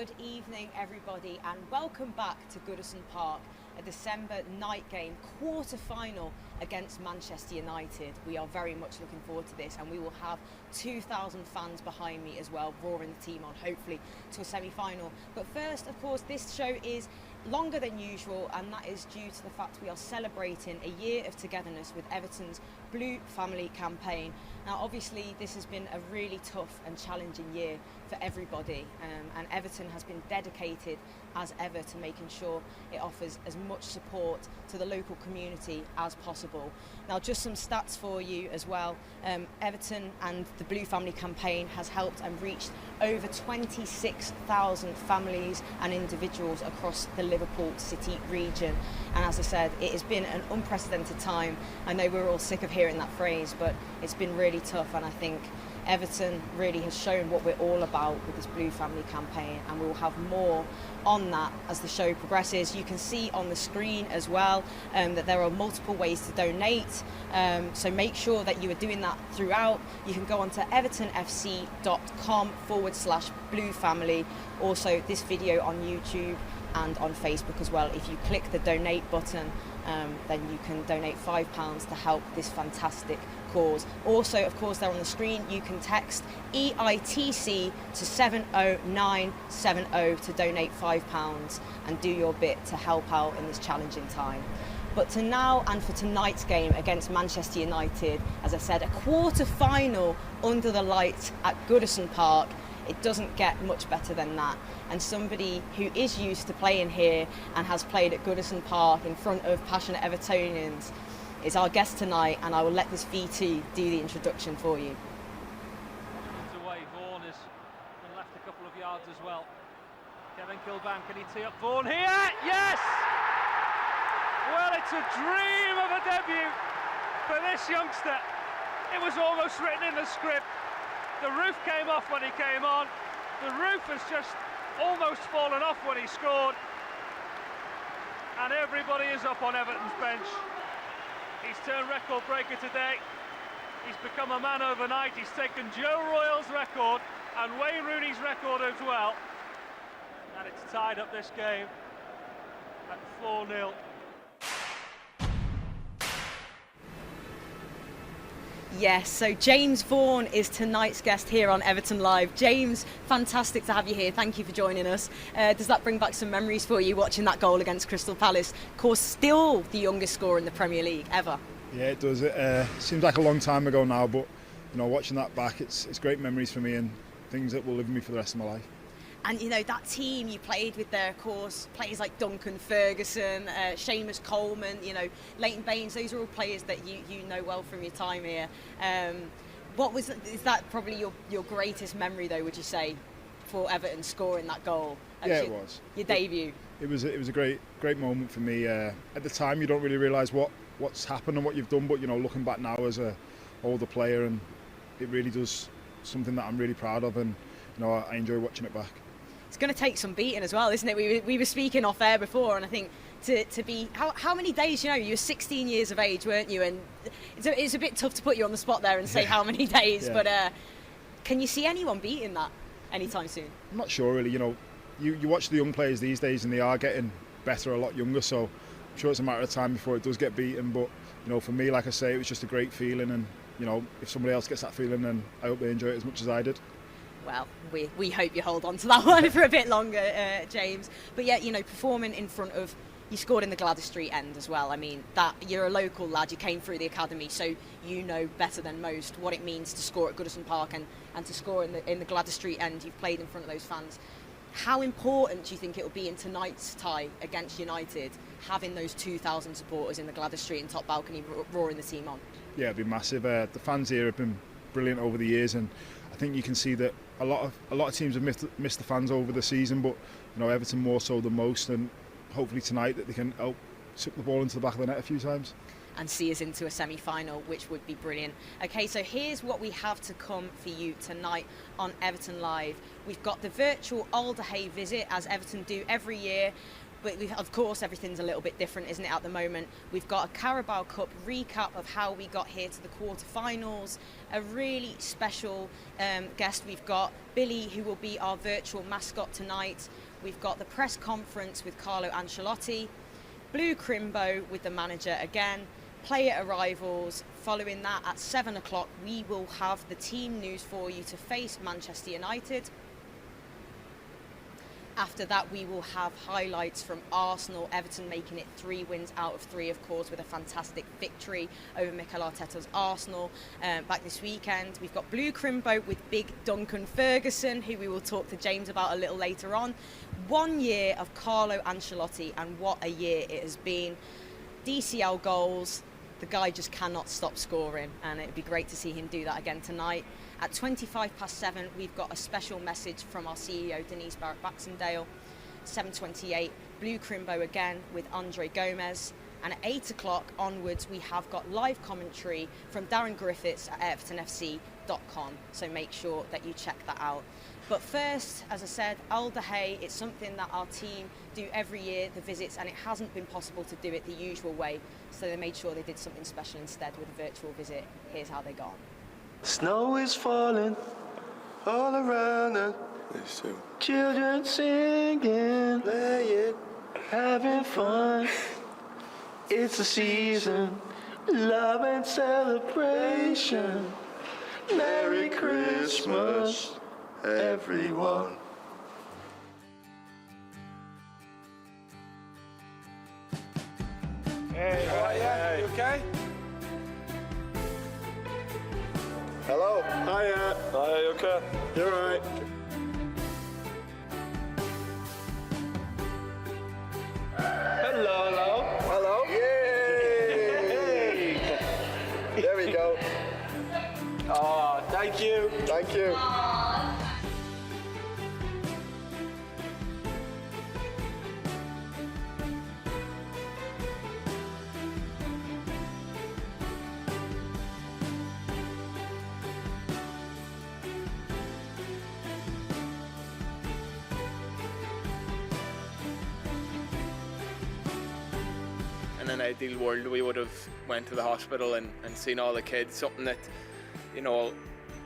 Good evening, everybody, and welcome back to Goodison Park, a December night game, quarter-final against Manchester United. We are very much looking forward to this, and we will have 2,000 fans behind me as well, roaring the team on, hopefully, to a semi-final. But first, of course, this show is longer than usual, and that is due to the fact we are celebrating a year of togetherness with Everton's Blue Family campaign. Now, obviously, this has been a really tough and challenging year for everybody, and Everton has been dedicated as ever to making sure it offers as much support to the local community as possible. Now, just some stats for you as well. Everton and the Blue Family campaign has helped and reached over 26,000 families and individuals across the Liverpool City region. And as I said, it has been an unprecedented time. I know we're all sick of hearing that phrase, but it's been really tough, and I think Everton really has shown what we're all about with this Blue Family campaign, and we will have more on that as the show progresses. You can see on the screen as well that there are multiple ways to donate, so make sure that you are doing that throughout. You can go on to evertonfc.com/Blue Family. Also, this video on YouTube and on Facebook as well. If you click the donate button, then you can donate £5 to help this fantastic cause. Also, of course, there on the screen, you can text EITC to 70970 to donate £5 and do your bit to help out in this challenging time. But to now and for tonight's game against Manchester United, as I said, a quarter-final under the lights at Goodison Park. It doesn't get much better than that. And somebody who is used to playing here and has played at Goodison Park in front of passionate Evertonians is our guest tonight, and I will let this V2 do the introduction for you. Away, Vaughan has been left a couple of yards as well. Kevin Kilban, can he tee up Vaughan here? Yes! Well, it's a dream of a debut for this youngster. It was almost written in the script. The roof came off when he came on. The roof has just almost fallen off when he scored. And everybody is up on Everton's bench. He's turned record breaker today. He's become a man overnight. He's taken Joe Royle's record and Wayne Rooney's record as well. And it's tied up this game at 4-0. Yes, so James Vaughan is tonight's guest here on Everton Live. James, fantastic to have you here. Thank you for joining us. Does that bring back some memories for you, watching that goal against Crystal Palace? Of course, still the youngest scorer in the Premier League ever. Yeah, it does. It seems like a long time ago now, but you know, watching that back, it's great memories for me and things that will live with me for the rest of my life. And you know, that team you played with there, of course, players like Duncan Ferguson, Seamus Coleman, you know, Leighton Baines, those are all players that you know well from your time here. Is that probably your greatest memory though, would you say, for Everton scoring that goal? Yeah, it was. Your debut. It was a great moment for me. At the time you don't really realise what's happened and what you've done, but you know, looking back now as a older player, and it really does something that I'm really proud of, and you know, I enjoy watching it back. It's going to take some beating as well, isn't it? We were speaking off air before, and I think to be how many days? You know, you were 16 years of age, weren't you? And it's a bit tough to put you on the spot there and say how many days. Yeah. But can you see anyone beating that anytime soon? I'm not sure really. You know, you watch the young players these days, and they are getting better a lot younger. So I'm sure it's a matter of time before it does get beaten. But you know, for me, like I say, it was just a great feeling, and you know, if somebody else gets that feeling, then I hope they enjoy it as much as I did. Well, we hope you hold on to that one for a bit longer, James. But yeah, you know, performing in front of, you scored in the Gladys Street end as well. I mean, that you're a local lad, you came through the academy, so you know better than most what it means to score at Goodison Park and to score in the Gladys Street end. You've played in front of those fans. How important do you think it will be in tonight's tie against United, having those 2,000 supporters in the Gladys Street and top balcony roaring the team on? Yeah, it'd be massive. The fans here have been brilliant over the years, and I think you can see that a lot of teams have missed the fans over the season, but you know, Everton more so than most, and hopefully tonight that they can help suck the ball into the back of the net a few times and see us into a semi-final, which would be brilliant. Okay, so here's what we have to come for you tonight on Everton Live. We've got the virtual Alder Hey visit, as Everton do every year. But of course, everything's a little bit different, isn't it, at the moment? We've got a Carabao Cup recap of how we got here to the quarterfinals. A really special guest. We've got Billy, who will be our virtual mascot tonight. We've got the press conference with Carlo Ancelotti. Blue Crimbo with the manager again. Player arrivals. Following that, at 7 o'clock, we will have the team news for you to face Manchester United. After that, we will have highlights from Arsenal, Everton making it 3 wins out of 3, of course, with a fantastic victory over Mikel Arteta's Arsenal back this weekend. We've got Blue Crimbo with big Duncan Ferguson, who we will talk to James about a little later on. 1 year of Carlo Ancelotti, and what a year it has been. DCL goals. The guy just cannot stop scoring, and it'd be great to see him do that again tonight. At 7:25, we've got a special message from our CEO, Denise Barrett-Baxendale. 7:28, Blue Crimbo again with Andre Gomez. And at 8 o'clock onwards, we have got live commentary from Darren Griffiths at evertonfc.com. So make sure that you check that out. But first, as I said, Alder Hey, it's something that our team do every year, the visits, and it hasn't been possible to do it the usual way. So they made sure they did something special instead with a virtual visit. Here's how they got on. Snow is falling all around us. Children singing, playing, having fun. It's a season, love and celebration. Merry Christmas, everyone. Hey, how are you? Hey. You okay? Hello. Hiya. Hi, you okay? You're right. Hello. Hello. Yay! There we go. Oh, thank you. Thank you. In an ideal world, we would have went to the hospital and seen all the kids, something that, you know,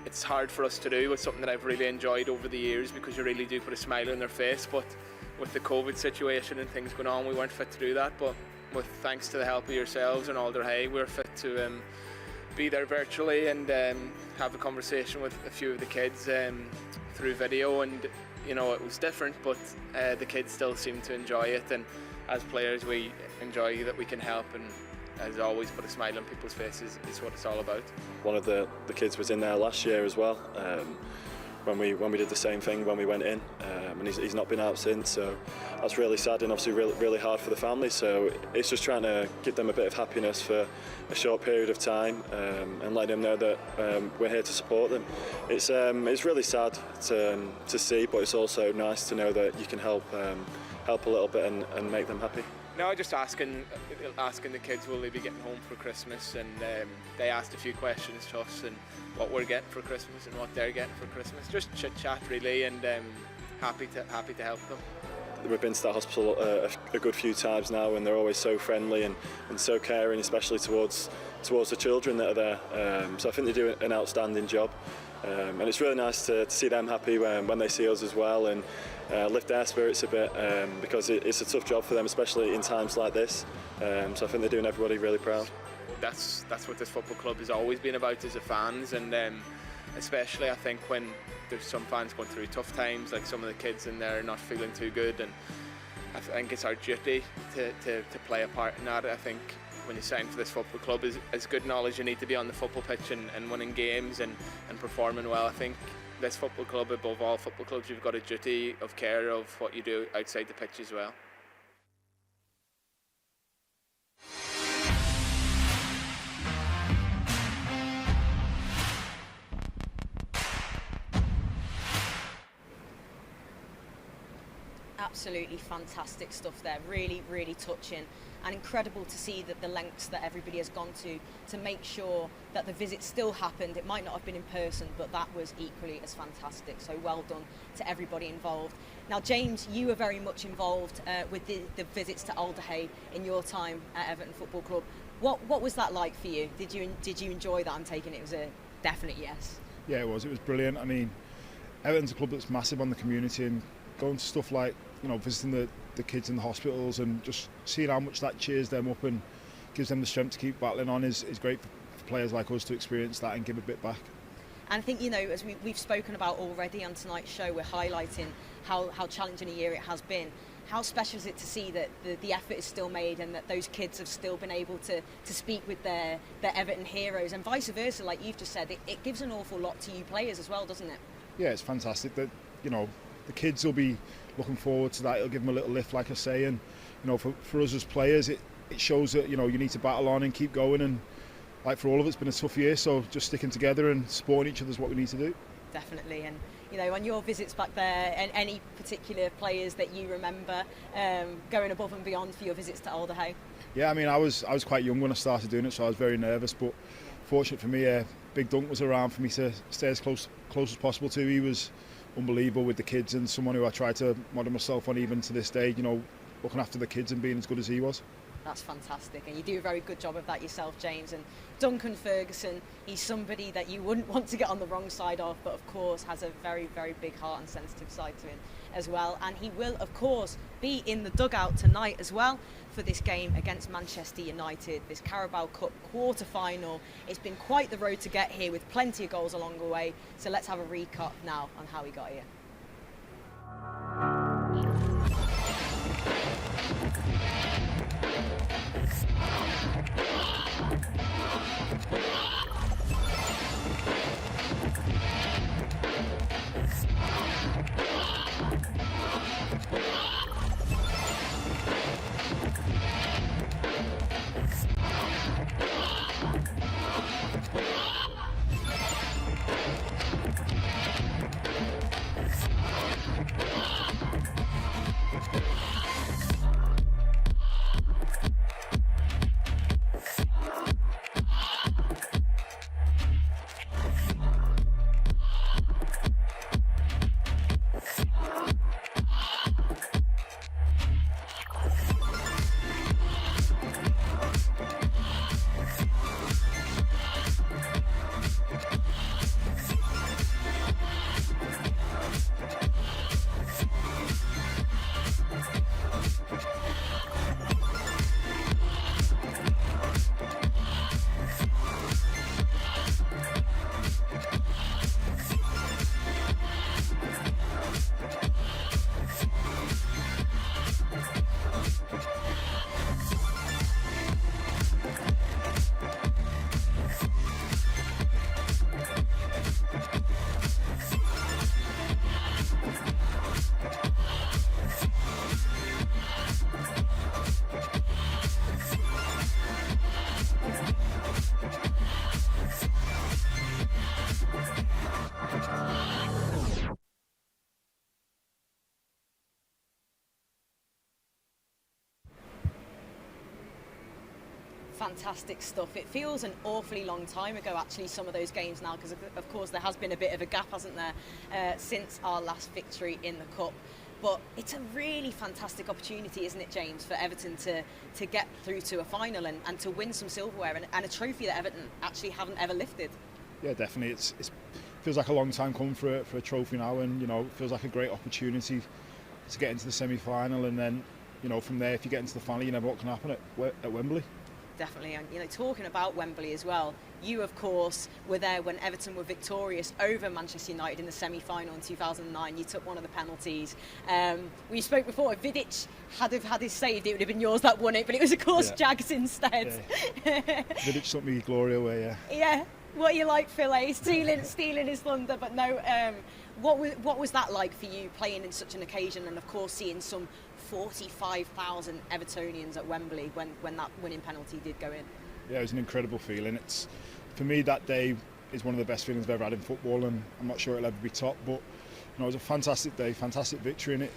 it's hard for us to do, but something that I've really enjoyed over the years, because you really do put a smile on their face. But with the COVID situation and things going on, we weren't fit to do that. But with thanks to the help of yourselves and Alder Hey, we're fit to be there virtually and have a conversation with a few of the kids through video. And you know, it was different, but the kids still seem to enjoy it, and as players we enjoy that we can help, and as always put a smile on people's faces is what it's all about. One of the kids was in there last year as well, when we did the same thing when we went in, and he's not been out since, so that's really sad and obviously really hard for the family. So it's just trying to give them a bit of happiness for a short period of time, and let them know that we're here to support them. It's really sad to see, but it's also nice to know that you can help a little bit and make them happy. No, just asking the kids will they be getting home for Christmas, and they asked a few questions to us and what we're getting for Christmas and what they're getting for Christmas. Just chit chat really, and happy to help them. We've been to that hospital a good few times now, and they're always so friendly and so caring, especially towards the children that are there. So I think they do an outstanding job, and it's really nice to see them happy when they see us as well, and lift their spirits a bit, because it's a tough job for them, especially in times like this. So I think they're doing everybody really proud. That's what this football club has always been about, as the fans, and especially I think when there's some fans going through tough times, like some of the kids in there are not feeling too good, and I think it's our duty to play a part in that. I think when you sign for this football club, as good knowledge you need to be on the football pitch and winning games and performing well. I think this football club, above all football clubs, you've got a duty of care of what you do outside the pitch as well. Absolutely fantastic stuff there. Really, really touching, and incredible to see that the lengths that everybody has gone to make sure that the visit still happened. It might not have been in person, but that was equally as fantastic. So well done to everybody involved. Now, James, you were very much involved with the visits to Alderhay in your time at Everton Football Club. What was that like for you? Did you enjoy that? I'm taking it was a definite yes. Yeah, it was brilliant. I mean, Everton's a club that's massive on the community, and going to stuff like, you know, visiting the kids in the hospitals and just seeing how much that cheers them up and gives them the strength to keep battling on is great for players like us to experience that and give a bit back. And I think, you know, as we've spoken about already on tonight's show, we're highlighting how challenging a year it has been. How special is it to see that the effort is still made and that those kids have still been able to speak with their Everton heroes, and vice versa, like you've just said, it gives an awful lot to you players as well, doesn't it? Yeah, it's fantastic that, you know, the kids will be looking forward to that. It'll give them a little lift, like I say, and, you know, for us as players, it shows that, you know, you need to battle on and keep going, and like for all of us, it's been a tough year, so just sticking together and supporting each other is what we need to do. Definitely. And, you know, on your visits back there, and any particular players that you remember going above and beyond for your visits to Alderhay? Yeah, I mean, I was quite young when I started doing it, so I was very nervous, but fortunate for me, Big Dunk was around for me to stay as close as possible to. He was unbelievable with the kids, and someone who I try to model myself on even to this day, you know, looking after the kids and being as good as he was. That's fantastic, and you do a very good job of that yourself, James. And Duncan Ferguson, he's somebody that you wouldn't want to get on the wrong side of, but of course has a very, very big heart and sensitive side to him as well. And he will, of course, be in the dugout tonight as well for this game against Manchester United, this Carabao Cup quarter-final. It's been quite the road to get here with plenty of goals along the way. So let's have a recap now on how we got here. Fantastic stuff. It feels an awfully long time ago, actually, some of those games now, because of course there has been a bit of a gap, hasn't there, since our last victory in the Cup. But it's a really fantastic opportunity, isn't it, James, for Everton to get through to a final and to win some silverware and a trophy that Everton actually haven't ever lifted. Yeah, definitely. It feels like a long time coming for a trophy now, and, you know, it feels like a great opportunity to get into the semi-final, and then, you know, from there, if you get into the final, you never know what can happen at Wembley. Definitely. And, you know, talking about Wembley as well, you of course were there when Everton were victorious over Manchester United in the semi-final in 2009. You took one of the penalties. We spoke before, if Vidic had his saved, it would have been yours that won it, but it was of course Jags instead. Yeah. Vidic took me glory away. Yeah, what you like, Phil, stealing his thunder. But no, what was that like for you, playing in such an occasion, and of course seeing some 45,000 Evertonians at Wembley when that winning penalty did go in? Yeah, it was an incredible feeling. It's, for me, that day is one of the best feelings I've ever had in football, and I'm not sure it'll ever be topped, but it was a fantastic day, fantastic victory in it.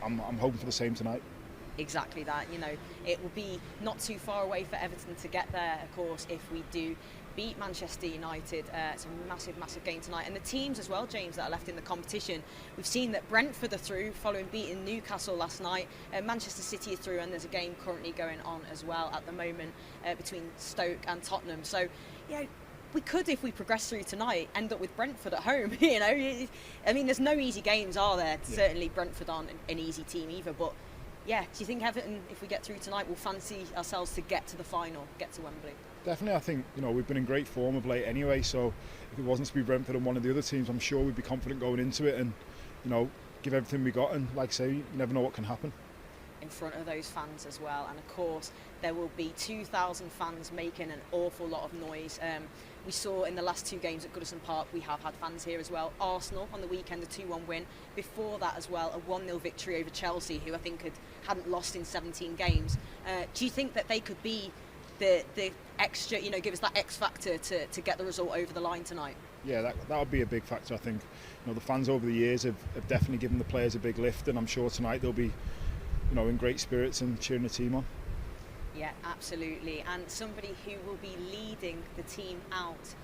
I'm hoping for the same tonight. Exactly that. It will be not too far away for Everton to get there, of course, if we do beat Manchester United. It's a massive game tonight. And the teams as well, James, that are left in the competition. We've seen that Brentford are through following beating Newcastle last night. Manchester City are through, and there's a game currently going on as well at the moment between Stoke and Tottenham. So, we could, if we progress through tonight, end up with Brentford at home. I mean, there's no easy games, are there? Yeah. Certainly Brentford aren't an easy team either, but do you think Everton, if we get through tonight, will fancy ourselves to get to the final, get to Wembley? Definitely. I think we've been in great form of late anyway, so if it wasn't to be Brentford and one of the other teams, I'm sure we'd be confident going into it and give everything we got, and like I say, you never know what can happen. In front of those fans as well, and of course there will be 2,000 fans making an awful lot of noise. We saw in the last 2 games at Goodison Park, we have had fans here as well. Arsenal on the weekend, a 2-1 win. Before that as well, a 1-0 victory over Chelsea, who I think hadn't lost in 17 games. Do you think that they could be the extra, give us that X factor to get the result over the line tonight? Yeah, that would be a big factor. I think the fans over the years have definitely given the players a big lift, and I'm sure tonight they'll be in great spirits and cheering the team on. Yeah, absolutely. And somebody who will be leading the team out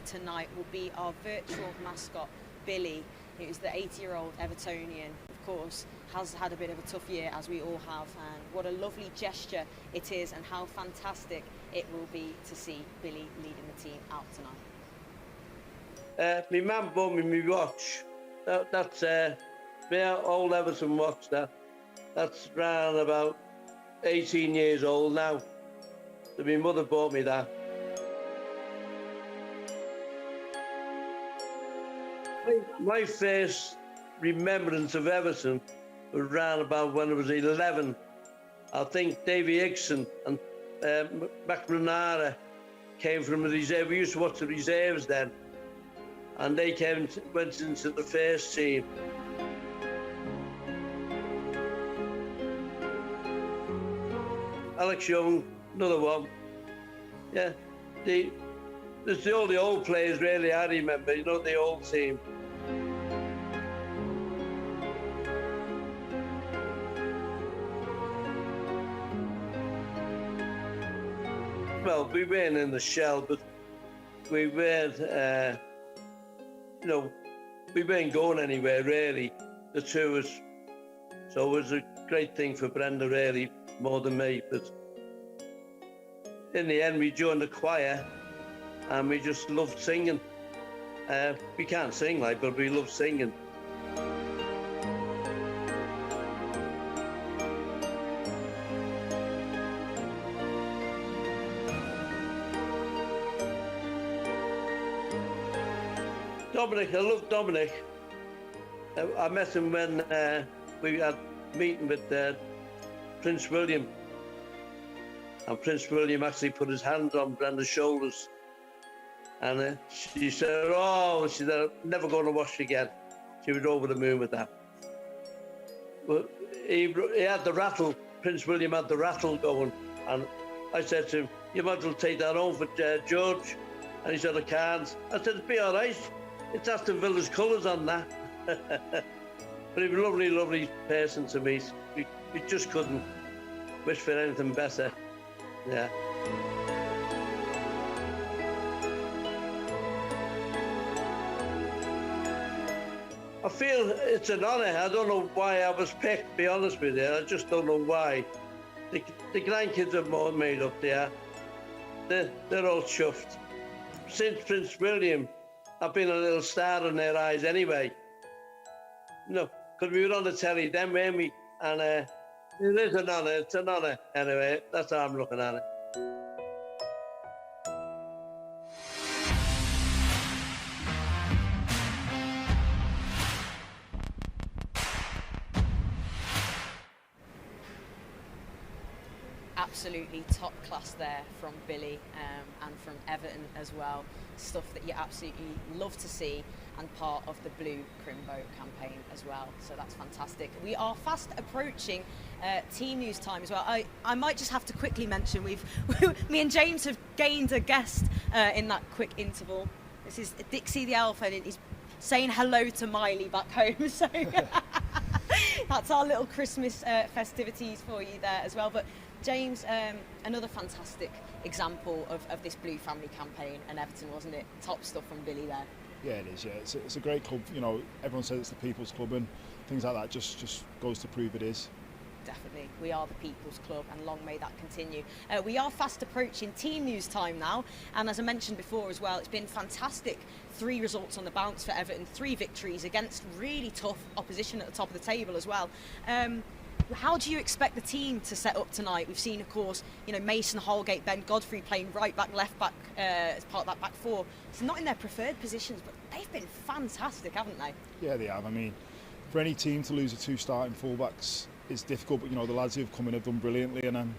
tonight will be our virtual mascot, Billy, who's the 80-year-old Evertonian. Of course, has had a bit of a tough year, as we all have. And what a lovely gesture it is, and how fantastic it will be to see Billy leading the team out tonight. My mum bought me my watch. That's my old Everton watch. That's round about 18 years old now. So my mother bought me that. My first remembrance of Everton was round about when I was 11. I think Davy Hickson and McNamara came from the reserve. We used to watch the reserves then, and they went into the first team. Alex Young, another one. Yeah, there's all the old players really I remember, the old team. Well, we weren't in the shell, but we weren't, we weren't going anywhere really, the two of us. So it was a great thing for Brenda really, more than me, but in the end we joined the choir and we just loved singing. We can't sing but we love singing. Dominic, I love Dominic. I met him when we had a meeting with Prince William, and Prince William actually put his hand on Brenda's shoulders, and she said, I'm never going to wash again. She was over the moon with that. But he had the rattle, Prince William had the rattle going, and I said to him, you might as well take that home for George, and he said, I can't. I said, it'll be all right, it's Aston Villa's colours on that. But he was a lovely, lovely person to meet. We just couldn't wish for anything better. Yeah. I feel it's an honour. I don't know why I was picked, to be honest with you. I just don't know why. The grandkids are more made up there. They're all chuffed. Since Prince William, I've been a little star in their eyes anyway. Because we were on the telly then, weren't we? And it is an honour, it's an honour. Anyway, that's how I'm looking at it. Absolutely top class there from Billy and from Everton as well. Stuff that you absolutely love to see, and part of the Blue Crimbo campaign as well. So that's fantastic. We are fast approaching team news time as well. I might just have to quickly mention me and James have gained a guest in that quick interval. This is Dixie the Elf, and saying hello to Miley back home. So that's our little Christmas festivities for you there as well. But James, another fantastic example of this Blue Family campaign, and Everton, wasn't it? Top stuff from Billy there. Yeah, it is. Yeah, it's a great club. You know, everyone says it's the people's club, and things like that just goes to prove it is. Definitely, we are the people's club, and long may that continue. We are fast approaching team news time now, and as I mentioned before as well, it's been fantastic. 3 results on the bounce for Everton, 3 victories against really tough opposition at the top of the table as well. How do you expect the team to set up tonight? We've seen, of course, you know, Mason, Holgate, Ben Godfrey playing right back, left back as part of that back 4. It's not in their preferred positions, but they've been fantastic, haven't they? Yeah, they have. I mean, for any team to lose the 2 starting fullbacks is difficult, but you know, the lads who have come in have done brilliantly, and I'm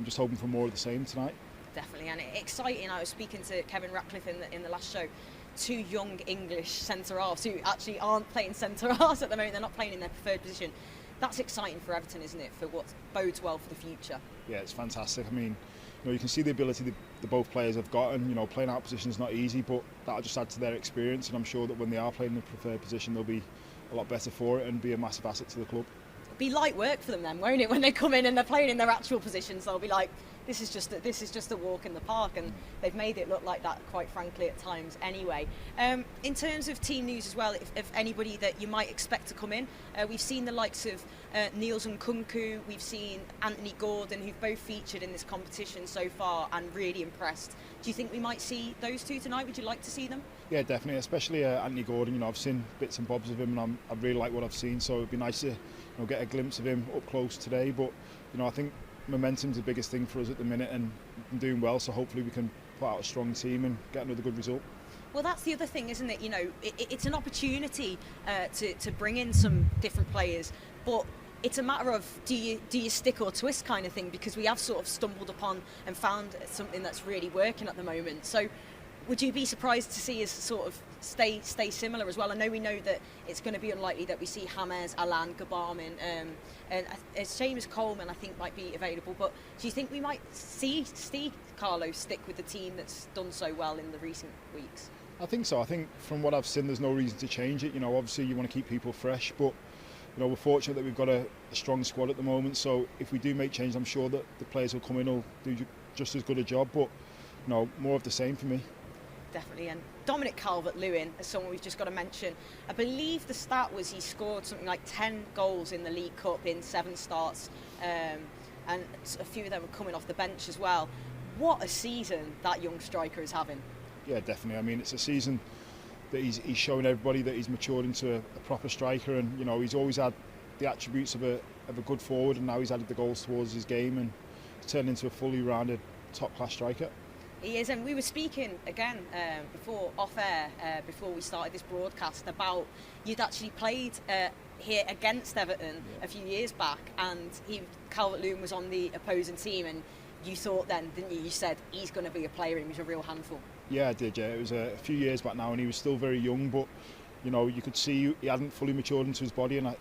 just hoping for more of the same tonight. Definitely, and exciting. I was speaking to Kevin Ratcliffe in the last show. 2 young English centre-halves who actually aren't playing centre-halves at the moment. They're not playing in their preferred position. That's exciting for Everton, isn't it, for what bodes well for the future? Yeah, it's fantastic. I mean, you know, you can see the ability that both players have got, and you know, playing out position is not easy, but that'll just add to their experience, and I'm sure that when they are playing in the preferred position, they'll be a lot better for it and be a massive asset to the club. It'll be light work for them then, won't it? When they come in and they're playing in their actual positions, they'll be like, this is just a walk in the park, and they've made it look like that, quite frankly, at times anyway. In terms of team news as well, if anybody that you might expect to come in, we've seen the likes of Niels Nkunku, we've seen Anthony Gordon, who've both featured in this competition so far and really impressed. Do you think we might see those 2 tonight? Would you like to see them? Yeah, definitely, especially Anthony Gordon. You know, I've seen bits and bobs of him, and I really like what I've seen, so it'd be nice to, you know, get a glimpse of him up close today. But you know, I think momentum's the biggest thing for us at the minute, and doing well, so hopefully we can put out a strong team and get another good result. Well, that's the other thing, isn't it? You know, it's an opportunity to bring in some different players, but it's a matter of do you stick or twist kind of thing, because we have sort of stumbled upon and found something that's really working at the moment. So would you be surprised to see us sort of stay similar as well? I know we know that it's going to be unlikely that we see James, Alan, Gabarmin, and Seamus Coleman I think might be available, but do you think we might see Carlo stick with the team that's done so well in the recent weeks? I think so. I think from what I've seen, there's no reason to change it. You know, obviously you want to keep people fresh, but you know, we're fortunate that we've got a strong squad at the moment, so if we do make change, I'm sure that the players who come in will do just as good a job, but you know, more of the same for me. Definitely, and Dominic Calvert-Lewin is someone we've just got to mention. I believe the stat was he scored something like 10 goals in the League Cup in 7 starts, and a few of them are coming off the bench as well. What a season that young striker is having. Yeah, definitely. I mean, it's a season that he's showing everybody that he's matured into a proper striker, and you know, he's always had the attributes of a good forward, and now he's added the goals towards his game and he's turned into a fully rounded top-class striker. He is, and we were speaking again before off air, before we started this broadcast, about you'd actually played here against Everton a few years back, and Calvert-Lewin was on the opposing team, and you thought then, didn't you? You said he's going to be a player, he was a real handful. Yeah, I did. Yeah, it was a few years back now, and he was still very young, but you know, you could see he hadn't fully matured into his body, and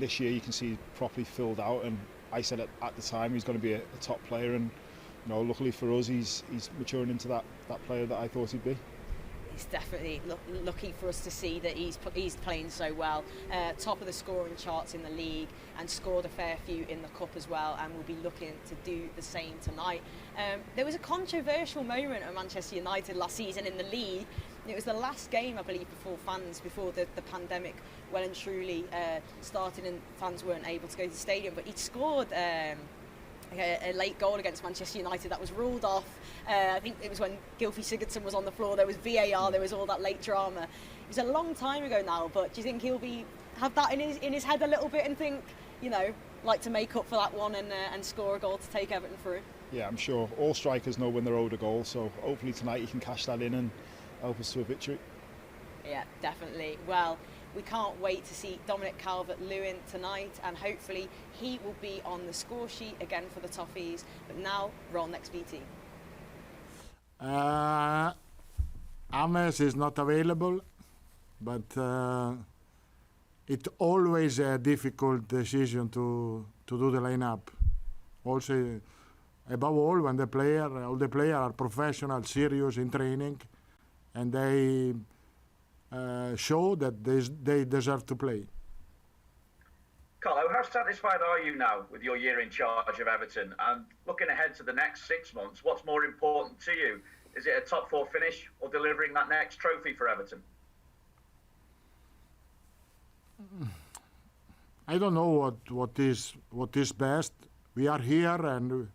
this year you can see he's properly filled out. And I said at the time he's going to be a top player, and you know, luckily for us, he's maturing into that player that I thought he'd be. It's definitely lucky for us to see that he's playing so well. Top of the scoring charts in the league, and scored a fair few in the cup as well, and will be looking to do the same tonight. There was a controversial moment at Manchester United last season in the league. It was the last game, I believe, before the pandemic well and truly started, and fans weren't able to go to the stadium. But he'd scored a late goal against Manchester United that was ruled off. I think it was when Gylfi Sigurdsson was on the floor. There was VAR, there was all that late drama. It was a long time ago now, but do you think he'll have that in his head a little bit and think, you know, like to make up for that one and score a goal to take Everton through? Yeah, I'm sure all strikers know when they're owed a goal, so hopefully tonight he can cash that in and help us to a victory. Yeah, definitely. Well, we can't wait to see Dominic Calvert-Lewin tonight, and hopefully he will be on the score sheet again for the Toffees. But now, roll next BT. James is not available, but it's always a difficult decision to do the lineup. Also, above all, when all the players are professional, serious in training, and they show that they deserve to play. Carlo, how satisfied are you now with your year in charge of Everton? And looking ahead to the next 6 months, what's more important to you? Is it a top 4 finish or delivering that next trophy for Everton? I don't know what is best. We are here and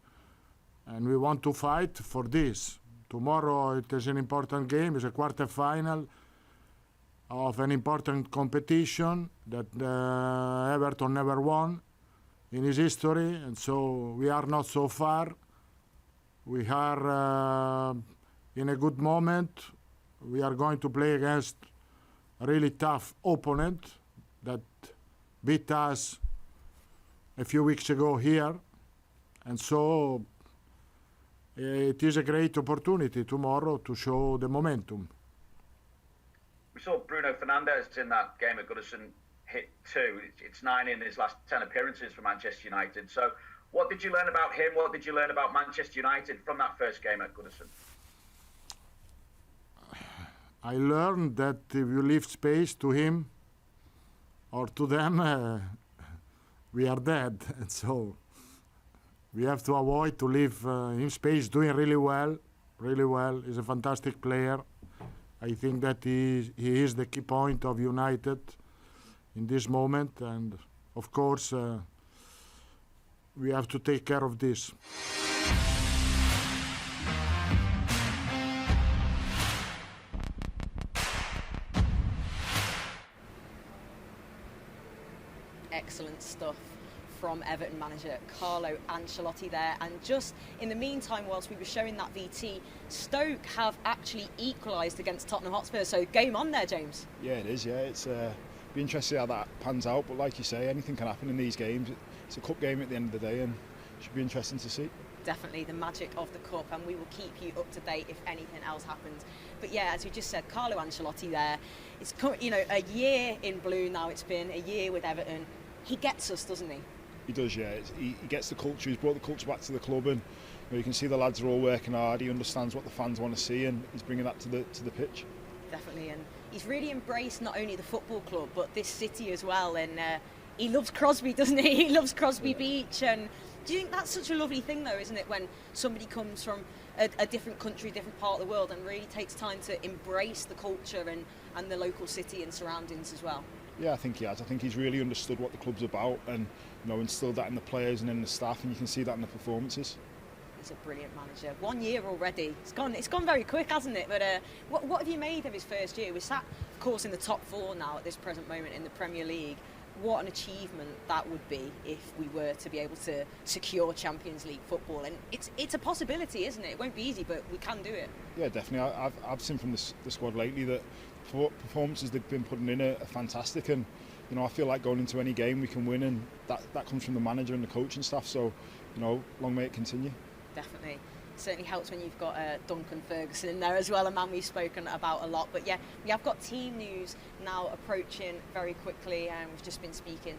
we want to fight for this. Tomorrow it is an important game. It's a quarter-final of an important competition that Everton never won in his history, and so we are not so far. We are in a good moment. We are going to play against a really tough opponent that beat us a few weeks ago here, and so it is a great opportunity tomorrow to show the momentum. We saw Bruno Fernandes in that game at Goodison hit 2. It's 9 in his last 10 appearances for Manchester United. So what did you learn about him? What did you learn about Manchester United from that first game at Goodison? I learned that if you leave space to him or to them, we are dead. And so we have to avoid to leave him space. Doing really well. He's a fantastic player. I think that he is the key point of United in this moment, and of course we have to take care of this. Excellent stuff from Everton manager Carlo Ancelotti there. And just in the meantime, whilst we were showing that VT, Stoke have actually equalised against Tottenham Hotspur. So game on there, James. Yeah, it is. Yeah, it's be interesting how that pans out. But like you say, anything can happen in these games. It's a cup game at the end of the day, and it should be interesting to see. Definitely the magic of the cup, and we will keep you up to date if anything else happens. But yeah, as we just said, Carlo Ancelotti there. It's a year in blue now. It's been a year with Everton. He gets us, doesn't he? He does, yeah. He gets the culture. He's brought the culture back to the club, and you can see the lads are all working hard. He understands what the fans want to see, and he's bringing that to the pitch. Definitely, and he's really embraced not only the football club but this city as well. And he loves Crosby, doesn't he? He loves Crosby Beach. And do you think that's such a lovely thing, though, isn't it, when somebody comes from a different country, different part of the world, and really takes time to embrace the culture and the local city and surroundings as well? Yeah, I think he has. I think he's really understood what the club's about, and instilled that in the players and in the staff, and you can see that in the performances. He's a brilliant manager. 1 year already. It's gone very quick, hasn't it? But what have you made of his first year? We're sat, of course, in the top 4 now at this present moment in the Premier League. What an achievement that would be if we were to be able to secure Champions League football. And it's a possibility, isn't it? It won't be easy, but we can do it. Yeah, definitely. I've seen from the squad lately that performances they've been putting in are fantastic, and I feel like going into any game we can win, and that comes from the manager and the coaching staff. So long may it continue. Definitely. Certainly helps when you've got Duncan Ferguson in there as well, a man we've spoken about a lot. But yeah, we have got team news now approaching very quickly, and we've just been speaking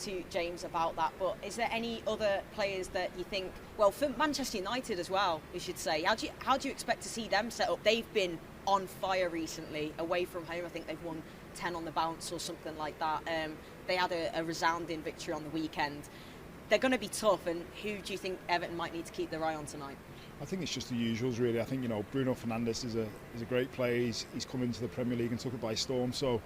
to James about that. But is there any other players that you think, well, for Manchester United as well, we should say, how do you expect to see them set up? They've been on fire recently, away from home. I think they've won 10 on the bounce or something like that. They had a resounding victory on the weekend. They're going to be tough, and who do you think Everton might need to keep their eye on tonight? I think it's just the usuals, really. I think Bruno Fernandes is a great player. He's come into the Premier League and took it by storm. So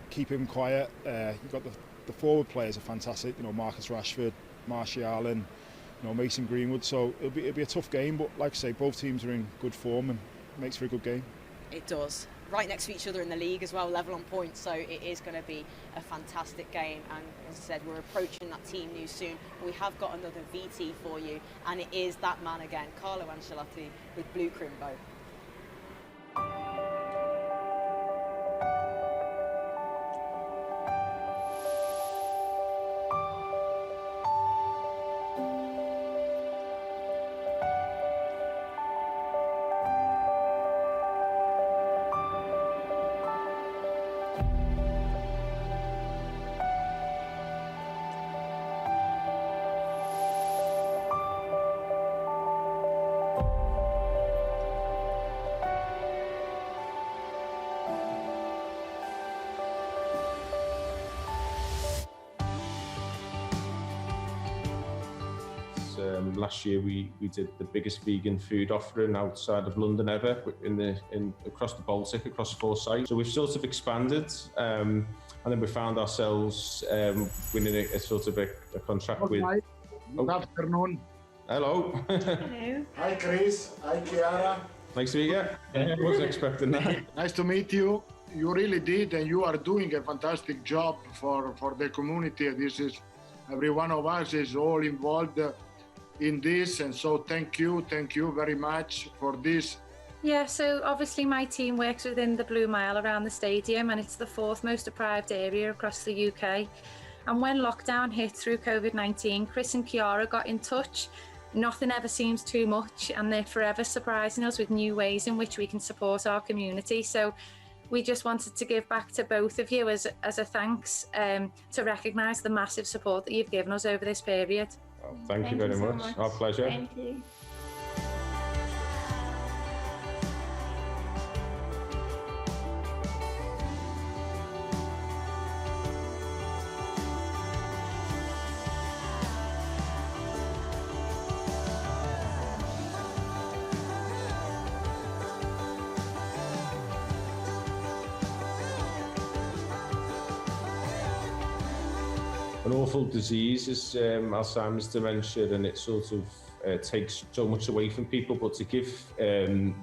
keep him quiet. You've got the forward players are fantastic. Marcus Rashford, Martial, and Mason Greenwood. So it'll be a tough game. But like I say, both teams are in good form, and it makes for a good game. It does. Right next to each other in the league as well, level on points, so it is going to be a fantastic game. And as I said, we're approaching that team news soon. We have got another VT for you, and it is that man again, Carlo Ancelotti with Blue Crimbo. Last year we did the biggest vegan food offering outside of London ever across the Baltic, across 4 sites. So we've sort of expanded, and then we found ourselves winning a sort of a contract with. Good afternoon. Hello. Hello. Hi Chris. Hi Chiara. Nice to meet you. I wasn't expecting that. Nice to meet you. You really did, and you are doing a fantastic job for the community. This is every one of us is all involved in this, and so thank you very much for this. Yeah, so obviously my team works within the Blue Mile around the stadium, and it's the 4th most deprived area across the UK. And when lockdown hit through COVID-19, Chris and Chiara got in touch. Nothing ever seems too much, and they're forever surprising us with new ways in which we can support our community. So we just wanted to give back to both of you as a thanks, to recognise the massive support that you've given us over this period. Well, thank you very so much. Our pleasure. Thank you. An awful disease is Alzheimer's dementia, and it sort of takes so much away from people. But to give him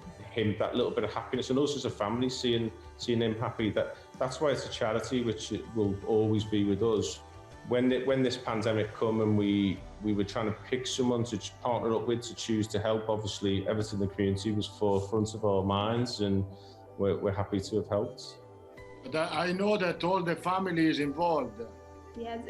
that little bit of happiness, and us as a family seeing him happy, that's why it's a charity, which it will always be with us. When this pandemic come and we were trying to pick someone to partner up with to choose to help, obviously Everton, the community, was forefront of our minds, and we're happy to have helped. But I know that all the family is involved. Yes,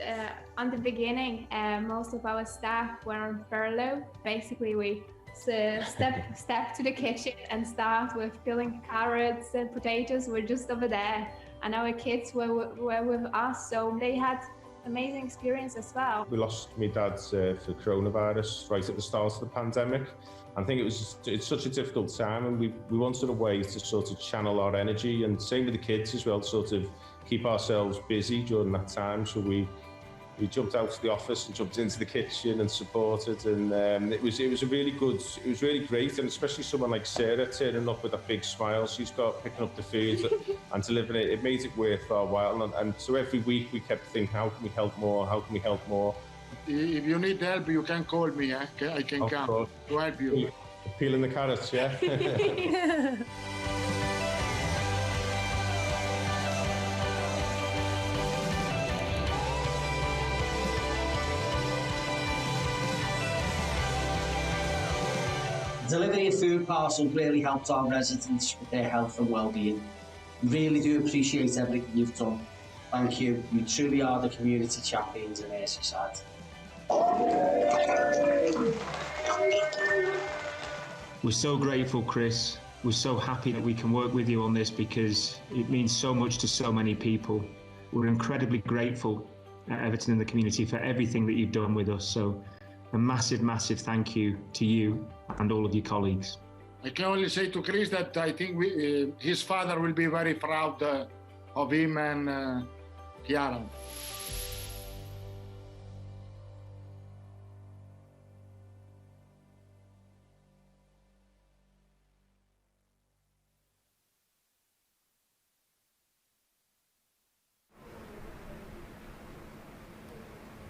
on the beginning, most of our staff were on furlough. Basically, we step to the kitchen and start with peeling carrots and potatoes. We're just over there, and our kids were with us, so they had amazing experience as well. We lost my dad for coronavirus right at the start of the pandemic. I think it's such a difficult time, and we wanted a way to sort of channel our energy, and same with the kids as well, sort of keep ourselves busy during that time. So we jumped out of the office and jumped into the kitchen and supported, and it was really great, and especially someone like Sarah turning up with a big smile. She's got picking up the food and delivering it. It made it worth our while, and so every week we kept thinking, how can we help more? How can we help more? If you need help, you can call me. I can come to help you. Peeling the carrots, yeah. Delivery of food parcel really helped our residents with their health and well-being. Really do appreciate everything you've done. Thank you. You truly are the community champions in Merseyside. We're so grateful, Chris. We're so happy that we can work with you on this because it means so much to so many people. We're incredibly grateful at Everton and the community for everything that you've done with us. So a massive, massive thank you to you and all of your colleagues. I can only say to Chris that I think his father will be very proud of him and Chiara.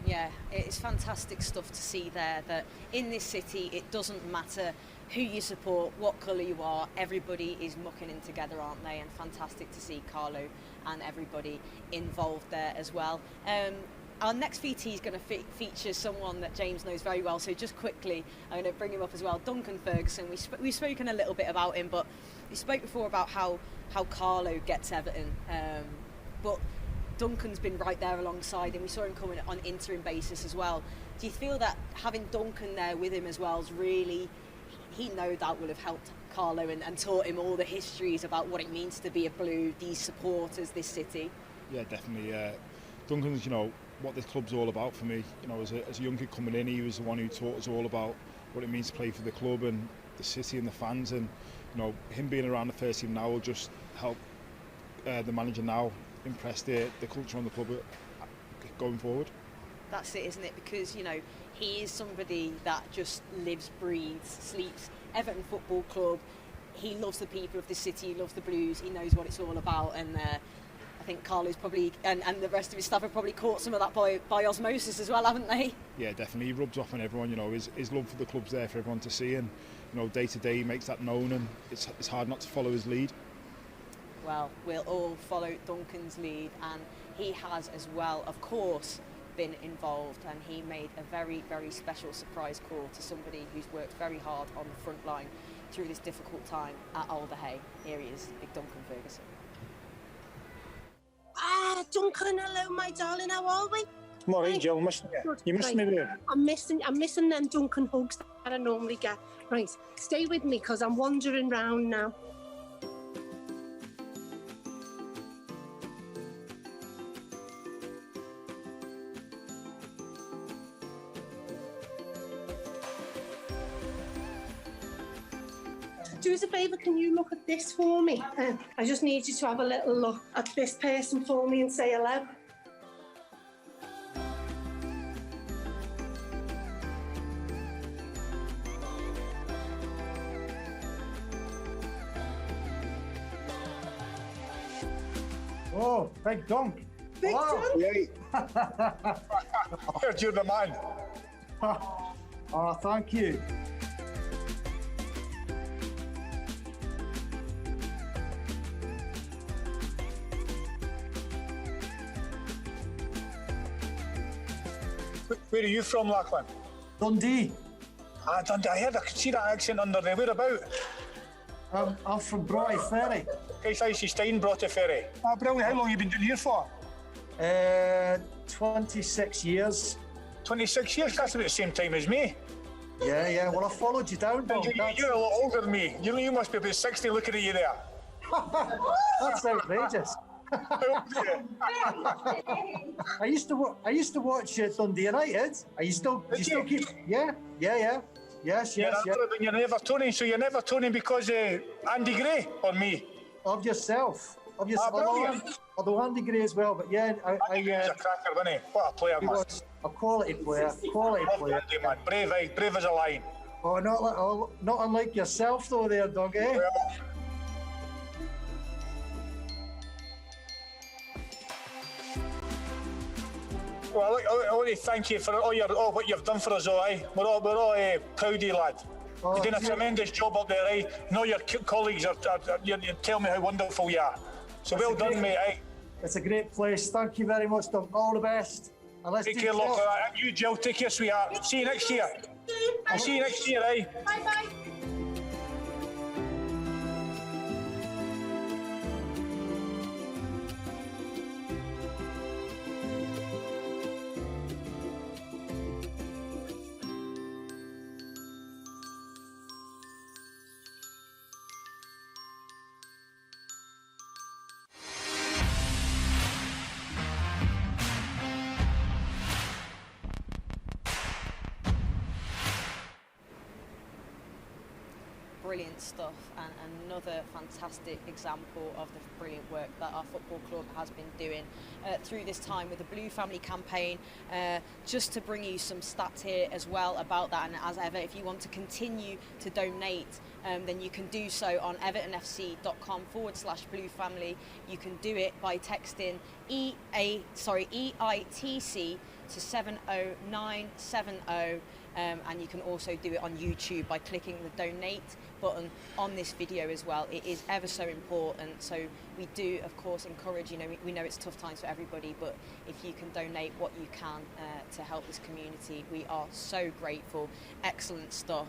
Yeah, it's fantastic stuff to see there, that in this city it doesn't matter who you support, what colour you are, everybody is mucking in together, aren't they? And fantastic to see Carlo and everybody involved there as well. Our next VT is going to feature someone that James knows very well, so just quickly I'm going to bring him up as well, Duncan Ferguson. We've spoken a little bit about him, but we spoke before about how Carlo gets Everton, but Duncan's been right there alongside him. We saw him coming on interim basis as well. Do you feel that having Duncan there with him as well is really, he no doubt will have helped Carlo and taught him all the histories about what it means to be a Blue, these supporters, this city? Yeah, definitely. Duncan's, what this club's all about for me. As a young kid coming in, he was the one who taught us all about what it means to play for the club and the city and the fans. And him being around the first team now will just help the manager now impress the culture on the club going forward. That's it, isn't it? Because he is somebody that just lives, breathes, sleeps Everton Football Club. He loves the people of the city, he loves the Blues, he knows what it's all about, and I think Carlo's probably, and the rest of his staff have probably caught some of that by osmosis as well, haven't they? Yeah, definitely. He rubs off on everyone, you know, his love for the club's there for everyone to see, and, you know, day to day he makes that known, and it's hard not to follow his lead. Well, we'll all follow Duncan's lead, and he has as well, of course, been involved, and he made a very, very special surprise call to somebody who's worked very hard on the front line through this difficult time at Alderhay. Here he is, big Duncan Ferguson. Duncan, hello, my darling. How are we? I'm all right, Joe. You missed me, babe. I'm missing them Duncan hugs that I normally get. Right, stay with me because I'm wandering round now. Do us a favour, can you look at this for me? I just need you to have a little look at this person for me and say hello. Oh, big Dunk. Big Dunk? You're the man. Oh, thank you. Where are you from, Lachlan? Dundee. Dundee. I could see that accent under there. Whereabout? I'm from Broughty Ferry. Guys, I see Stein Broughty Ferry. Oh, brilliant. How long have you been doing here for? 26 years. 26 years? That's about the same time as me. Yeah. Well, I followed you down. You're a lot older than me. You must be about 60 looking at you there. That's outrageous. I used to watch Dundee United. Are you still keep? Yeah. Yes. You're an Evertonian, so you're an Evertonian because Andy Gray or me? Of yourself. Although Andy Gray as well, but yeah. Andy Gray's a cracker, wasn't he? What a player, man. A quality player. Andy, man. Brave as a lion. Oh, not unlike yourself though, there, dog, eh? Well, Well, I want to thank you for all what you've done for us all, eh? We're all proud of you, lad. You're doing a tremendous job up there, eh? All your colleagues you tell me how wonderful you are. So well done, mate, eh? It's a great place. Thank you very much, Dom. All the best. And let's take care, look. And you, Jill, take care, sweetheart. See you next year. I'll see you next year, eh? Bye-bye. Brilliant stuff, and another fantastic example of the brilliant work that our football club has been doing through this time with the Blue Family campaign. Just to bring you some stats here as well about that, and as ever, if you want to continue to donate, then you can do so on evertonfc.com/Blue Family. You can do it by texting EITC to 70970. And you can also do it on YouTube by clicking the donate button on this video as well. It is ever so important. So we do, of course, encourage, we know it's tough times for everybody, but if you can donate what you can to help this community, we are so grateful. Excellent stuff.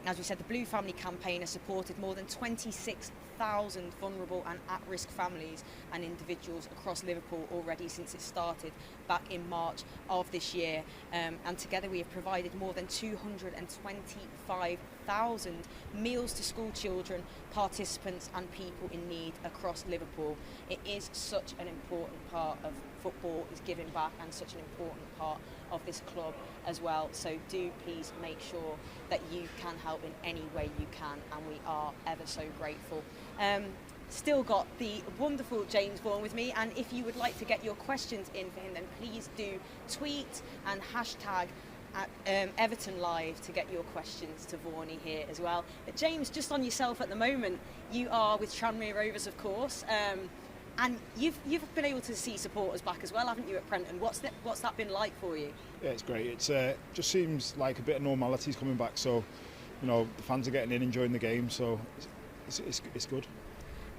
As we said, the Blue Family campaign has supported more than 26,000 vulnerable and at-risk families and individuals across Liverpool already since it started back in March of this year. And together we have provided more than 225,000 meals to school children, participants and people in need across Liverpool. It is such an important part of football, is giving back, and such an important part of this club as well. So do please make sure that you can help in any way you can, and we are ever so grateful. Still got the wonderful James Vaughan with me, and if you would like to get your questions in for him, then please do tweet and hashtag at Everton Live to get your questions to Vaughan here as well. James, just on yourself at the moment, you are with Tranmere Rovers, of course, and you've been able to see supporters back as well, haven't you, at Prenton? What's that been like for you? Yeah, it's great. It's just seems like a bit of normality is coming back. So, the fans are getting in, enjoying the game. So it's good.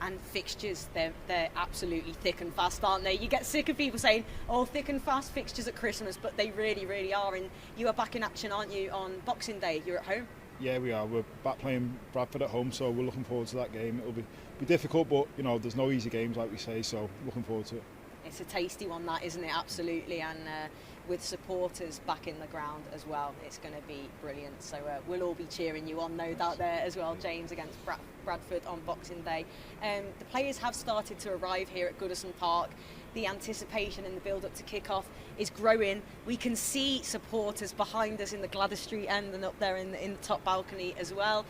And fixtures, they're absolutely thick and fast, aren't they? You get sick of people saying, oh, thick and fast fixtures at Christmas, but they really, really are. And you are back in action, aren't you, on Boxing Day? You're at home? Yeah, we are. We're back playing Bradford at home, so we're looking forward to that game. It'll be difficult, but, there's no easy games, like we say, so looking forward to it. It's a tasty one, that, isn't it? Absolutely. And with supporters back in the ground as well, it's going to be brilliant. So we'll all be cheering you on, no doubt, there as well, James, against Bradford on Boxing Day. The players have started to arrive here at Goodison Park. The anticipation and the build-up to kick-off is growing. We can see supporters behind us in the Gladys Street end and up there in the top balcony as well.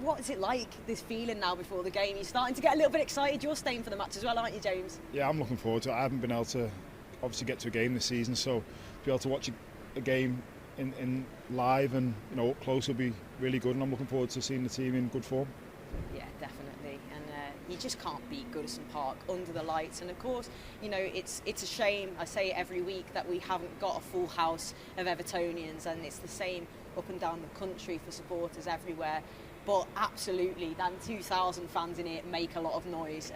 What is it like, this feeling now before the game? You're starting to get a little bit excited. You're staying for the match as well, aren't you, James? Yeah, I'm looking forward to it. I haven't been able to obviously get to a game this season, so to be able to watch a game in live and up close will be really good, and I'm looking forward to seeing the team in good form. Yeah, definitely. And you just can't beat Goodison Park under the lights. And of course, it's a shame, I say it every week, that we haven't got a full house of Evertonians, and it's the same up and down the country for supporters everywhere. But absolutely, them 2,000 fans in here make a lot of noise,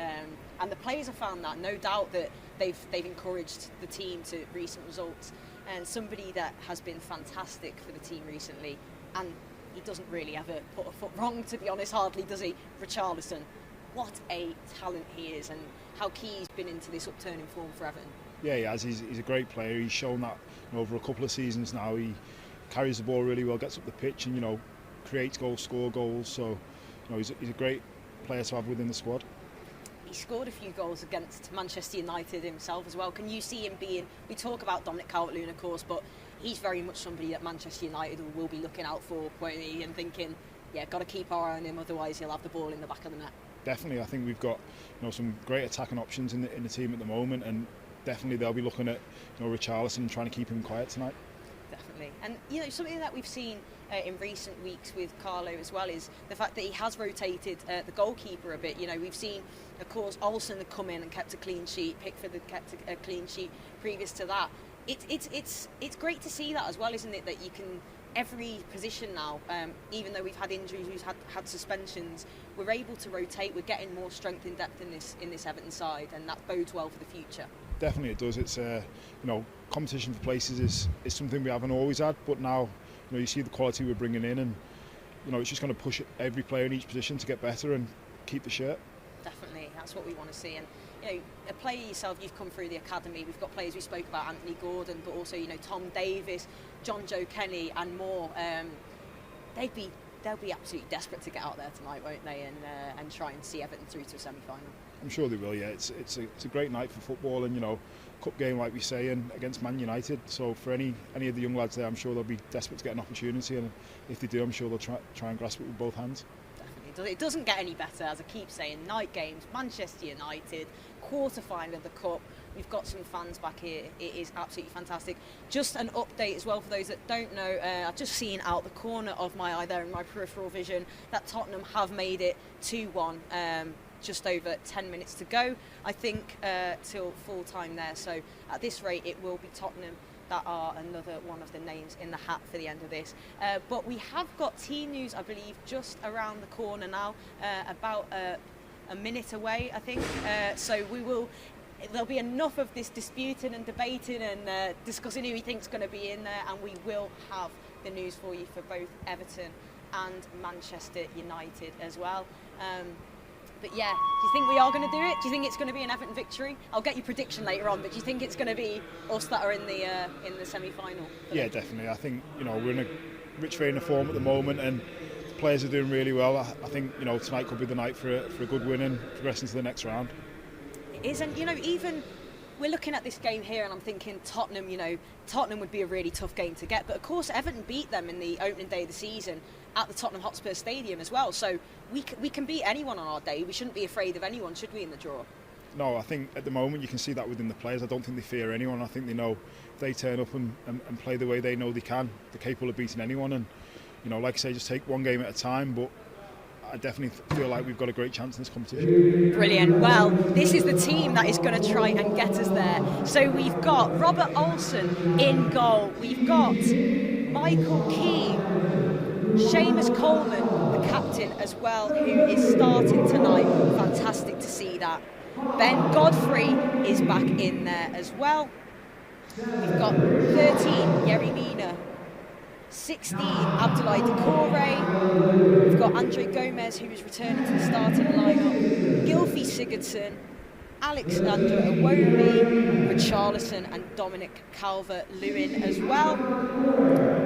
and the players have found that. No doubt that they've encouraged the team to recent results. And somebody that has been fantastic for the team recently, and he doesn't really ever put a foot wrong, to be honest, hardly does he? Richarlison, what a talent he is, and how key he's been into this upturning form for Everton. Yeah, he has. He's a great player. He's shown that over a couple of seasons now. He carries the ball really well, gets up the pitch, and creates goals, score goals. So he's a great player to have within the squad. He scored a few goals against Manchester United himself as well. Can you see him being, we talk about Dominic Calvert-Lewin, of course, but he's very much somebody that Manchester United will be looking out for, and thinking, yeah, got to keep our eye on him, otherwise he'll have the ball in the back of the net. Definitely. I think we've got some great attacking options in the team at the moment, and definitely they'll be looking at Richarlison and trying to keep him quiet tonight. Definitely. And something that we've seen in recent weeks with Carlo as well is the fact that he has rotated the goalkeeper a bit. We've seen, of course, Olsen had come in and kept a clean sheet, Pickford had kept a clean sheet previous to that. It's great to see that as well, isn't it, that you can, every position now, even though we've had injuries, we've had suspensions, we're able to rotate. We're getting more strength and depth in this Everton side, and that bodes well for the future. Definitely it does. It's competition for places is something we haven't always had, but now you see the quality we're bringing in, and it's just going to push every player in each position to get better and keep the shirt. Definitely, that's what we want to see. And a player yourself, you've come through the academy. We've got players we spoke about, Anthony Gordon, but also Tom Davis, John Joe Kenny, and more. They'll be absolutely desperate to get out there tonight, won't they? And try and see Everton through to a semi-final. I'm sure they will. Yeah, it's a great night for football, and cup game, like we say, and against Man United. So for any of the young lads there, I'm sure they'll be desperate to get an opportunity, and if they do, I'm sure they'll try and grasp it with both hands. Definitely, it doesn't get any better, as I keep saying. Night games, Manchester United, quarter-final of the cup. We've got some fans back here. It is absolutely fantastic. Just an update as well for those that don't know. I've just seen out the corner of my eye there in my peripheral vision that Tottenham have made it 2-1. Just over 10 minutes to go, I think, till full time there. So at this rate, it will be Tottenham that are another one of the names in the hat for the end of this. But we have got team news, I believe, just around the corner now, about a minute away, I think. So there'll be enough of this disputing and debating and discussing who we think's going to be in there, and we will have the news for you for both Everton and Manchester United as well. But yeah, do you think we are going to do it? Do you think it's going to be an Everton victory? I'll get your prediction later on, but do you think it's going to be us that are in the semi-final? Yeah, definitely. I think we're in a rich vein of form at the moment, and the players are doing really well. I think tonight could be the night for a good win and progressing to the next round. It is, and even we're looking at this game here, and I'm thinking Tottenham. Tottenham would be a really tough game to get, but of course Everton beat them in the opening day of the season at the Tottenham Hotspur Stadium as well. So we can beat anyone on our day. We shouldn't be afraid of anyone, should we, in the draw? No, I think at the moment you can see that within the players. I don't think they fear anyone. I think they know they turn up and play the way they know they can, they're capable of beating anyone. And like I say, just take one game at a time. But I definitely feel like we've got a great chance in this competition. Brilliant. Well, this is the team that is going to try and get us there. So we've got Robert Olsen in goal. We've got Michael Keane, Seamus Coleman, the captain as well, who is starting tonight. Fantastic to see that. Ben Godfrey is back in there as well. We've got 13, Yerry Mina. 16, Abdoulaye Doucouré. We've got Andre Gomez, who is returning to the starting lineup. Gylfi Sigurdsson, Alexander Iwobi, Richarlison and Dominic Calvert-Lewin as well.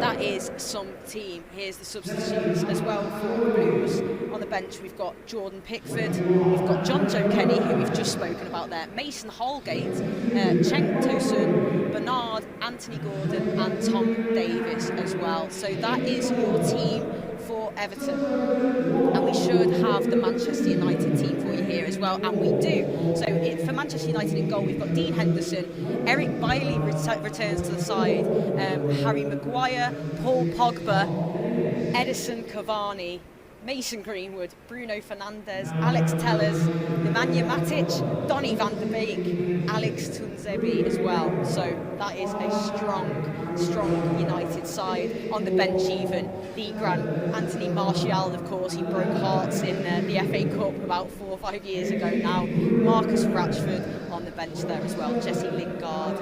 That is some team. Here's the substitutes as well for the Blues. On the bench we've got Jordan Pickford, we've got John Joe Kenny, who we've just spoken about there, Mason Holgate, Cheng Tosun, Bernard, Anthony Gordon and Tom Davis as well. So that is your team for Everton, and we should have the Manchester United team for you here as well, and we do. So for Manchester United in goal, we've got Dean Henderson, Eric Bailey returns to the side, Harry Maguire, Paul Pogba, Edison Cavani, Mason Greenwood, Bruno Fernandes, Alex Tellers, Nemanja Matic, Donny van der Beek, Alex Tuanzebe as well. So that is a strong United side. On the bench even, the Grand Anthony Martial, of course, he broke hearts in the FA Cup about 4 or 5 years ago now. Marcus Rashford on the bench there as well, Jesse Lingard,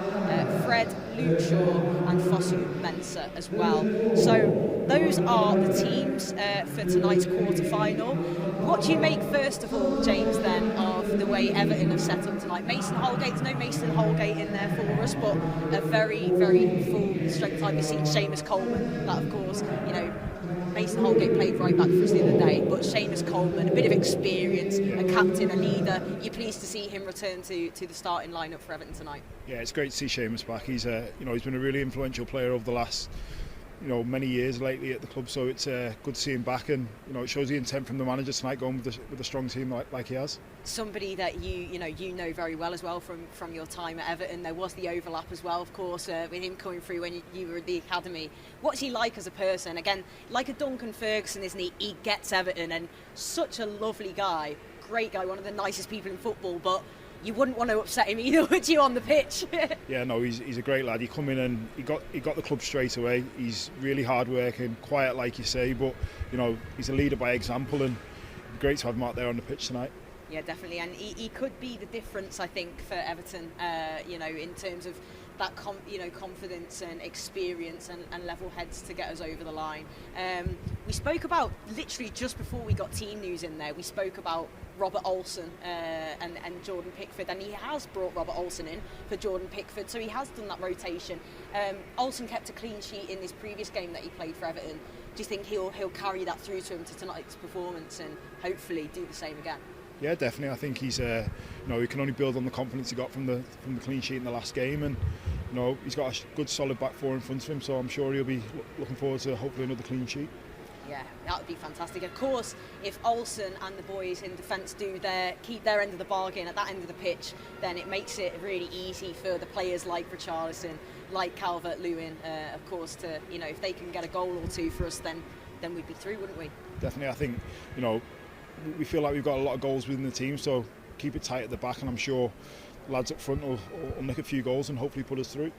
Fred, Luke Shaw and Fosu Mensah as well. So those are the teams for tonight's quarter-final. What do you make, first of all, James, then, of the way Everton have set up tonight? Mason Holgate's no Mason Holgate in there for us, but a very, very full strength side. We've seen Seamus Coleman, that, of course, Mason Holgate played right back for us the other day, but Seamus Coleman, a bit of experience, a captain, a leader. You're pleased to see him return to the starting lineup for Everton tonight? Yeah, it's great to see Seamus back. He's he's been a really influential player over the last many years lately at the club, so it's good to see him back, and it shows the intent from the manager tonight, going with a strong team like he has. Somebody that you know very well as well from your time at Everton. There was the overlap as well, of course, with him coming through when you were at the academy. What's he like as a person? Again, like a Duncan Ferguson, isn't he? He gets Everton, and such a lovely guy, great guy, one of the nicest people in football, but you wouldn't want to upset him either, would you, on the pitch? Yeah, no, he's a great lad. He come in and he got the club straight away. He's really hard working, quiet like you say, but he's a leader by example, and great to have him out there on the pitch tonight. Yeah, definitely, and he could be the difference, I think, for Everton. In terms of that confidence and experience and level heads to get us over the line. We spoke about, literally just before we got team news in there, we spoke about Robert Olsen and Jordan Pickford, and he has brought Robert Olsen in for Jordan Pickford, so he has done that rotation. Olsen kept a clean sheet in this previous game that he played for Everton. Do you think he'll carry that through to him to tonight's performance and hopefully do the same again? Yeah, definitely. I think he's he can only build on the confidence he got from the clean sheet in the last game, and he's got a good solid back four in front of him, so I'm sure he'll be looking forward to hopefully another clean sheet. Yeah, that would be fantastic. Of course, if Olsen and the boys in defence keep their end of the bargain at that end of the pitch, then it makes it really easy for the players like Richarlison, like Calvert-Lewin, of course, to if they can get a goal or two for us, then we'd be through, wouldn't we? Definitely. I think we feel like we've got a lot of goals within the team, so keep it tight at the back, and I'm sure lads up front will nick a few goals and hopefully put us through.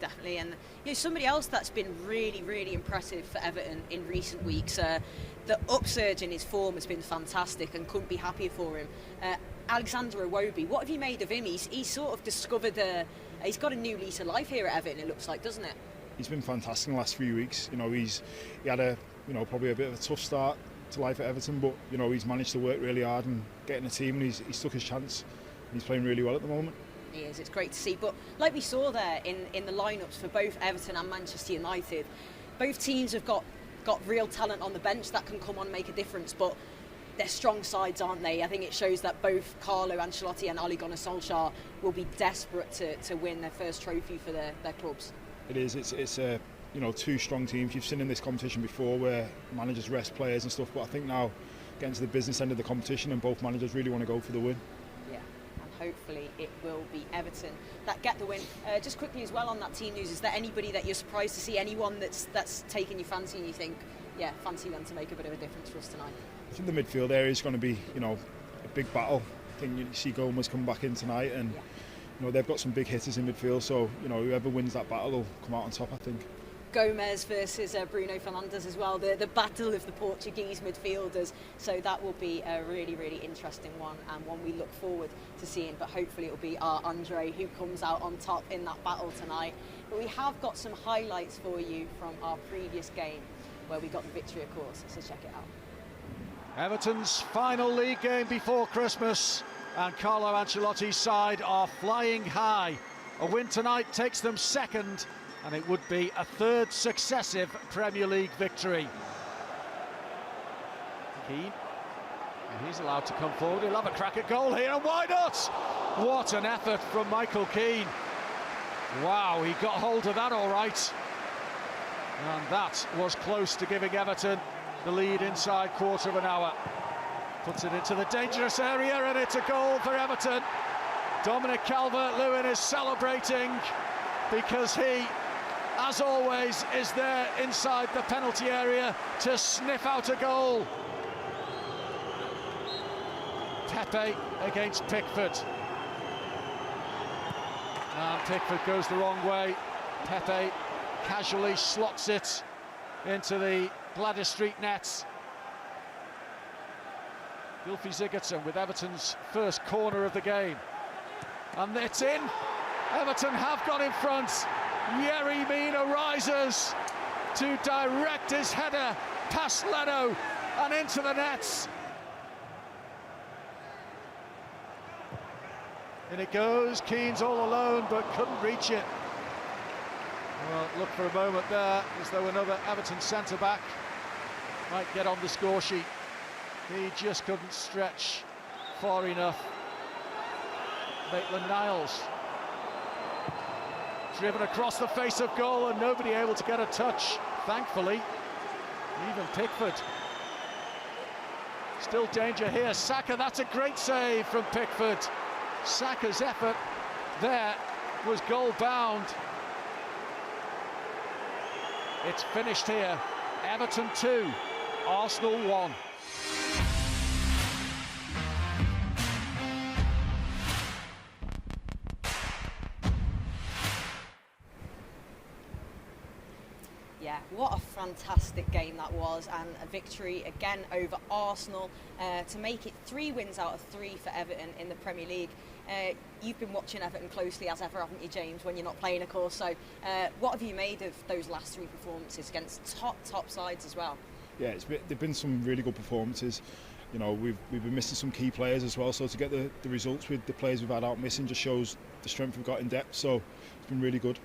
Definitely, and somebody else that's been really, really impressive for Everton in recent weeks, the upsurge in his form has been fantastic, and couldn't be happier for him. Alexander Iwobi, what have you made of him? He's sort of discovered he's got a new lease of life here at Everton, it looks like, doesn't it? He's been fantastic in the last few weeks. He had a probably a bit of a tough start to life at Everton, but he's managed to work really hard and get in the team, and he's took his chance, and he's playing really well at the moment. He is, it's great to see. But like we saw there in the lineups for both Everton and Manchester United, both teams have got real talent on the bench that can come on and make a difference, but they're strong sides, aren't they? I think it shows that both Carlo Ancelotti and Ole Gunnar Solskjaer will be desperate to win their first trophy for their clubs. It is, it's two strong teams. You've seen in this competition before where managers rest players and stuff, but I think now getting to the business end of the competition and both managers really want to go for the win. Yeah, and hopefully it will be Everton that get the win. Just quickly as well on that team news, is there anybody that you're surprised to see, anyone that's taken your fancy and you think, yeah, fancy them to make a bit of a difference for us tonight? I think the midfield area is going to be, a big battle. I think you see Gomez come back in tonight, and they've got some big hitters in midfield, so whoever wins that battle will come out on top, I think. Gomez versus Bruno Fernandes as well, the battle of the Portuguese midfielders, so that will be a really, really interesting one, and one we look forward to seeing, but hopefully it will be our Andre who comes out on top in that battle tonight. But we have got some highlights for you from our previous game where we got the victory, of course, so check it out. Everton's final league game before Christmas, and Carlo Ancelotti's side are flying high. A win tonight takes them second, and it would be a third successive Premier League victory. Keane, and he's allowed to come forward. He'll have a crack at goal here, and why not? What an effort from Michael Keane. Wow, he got hold of that all right. And that was close to giving Everton the lead inside quarter of an hour. Puts it into the dangerous area, and it's a goal for Everton. Dominic Calvert-Lewin is celebrating because he, as always, is there inside the penalty area to sniff out a goal. Pepe against Pickford. And Pickford goes the wrong way. Pepe casually slots it into the Gladys Street nets. Gylfi Sigurdsson with Everton's first corner of the game. And it's in. Everton have got in front. Yerry Mina rises to direct his header past Leno and into the nets. In it goes. Keane's all alone but couldn't reach it. Well, look for a moment there as though another Everton centre-back might get on the score sheet. He just couldn't stretch far enough. Maitland-Niles driven across the face of goal and nobody able to get a touch, thankfully. Even Pickford. Still danger here. Saka, that's a great save from Pickford. Saka's effort there was goal bound. It's finished here. Everton 2, Arsenal 1. Yeah, what a fantastic game that was, and a victory again over Arsenal to make it 3 wins out of 3 for Everton in the Premier League. You've been watching Everton closely as ever, haven't you, James, when you're not playing, of course, so what have you made of those last 3 performances against top sides as well? Yeah, they've been some really good performances. We've been missing some key players as well, so to get the results with the players we've had out missing just shows the strength we've got in depth, so it's been really good.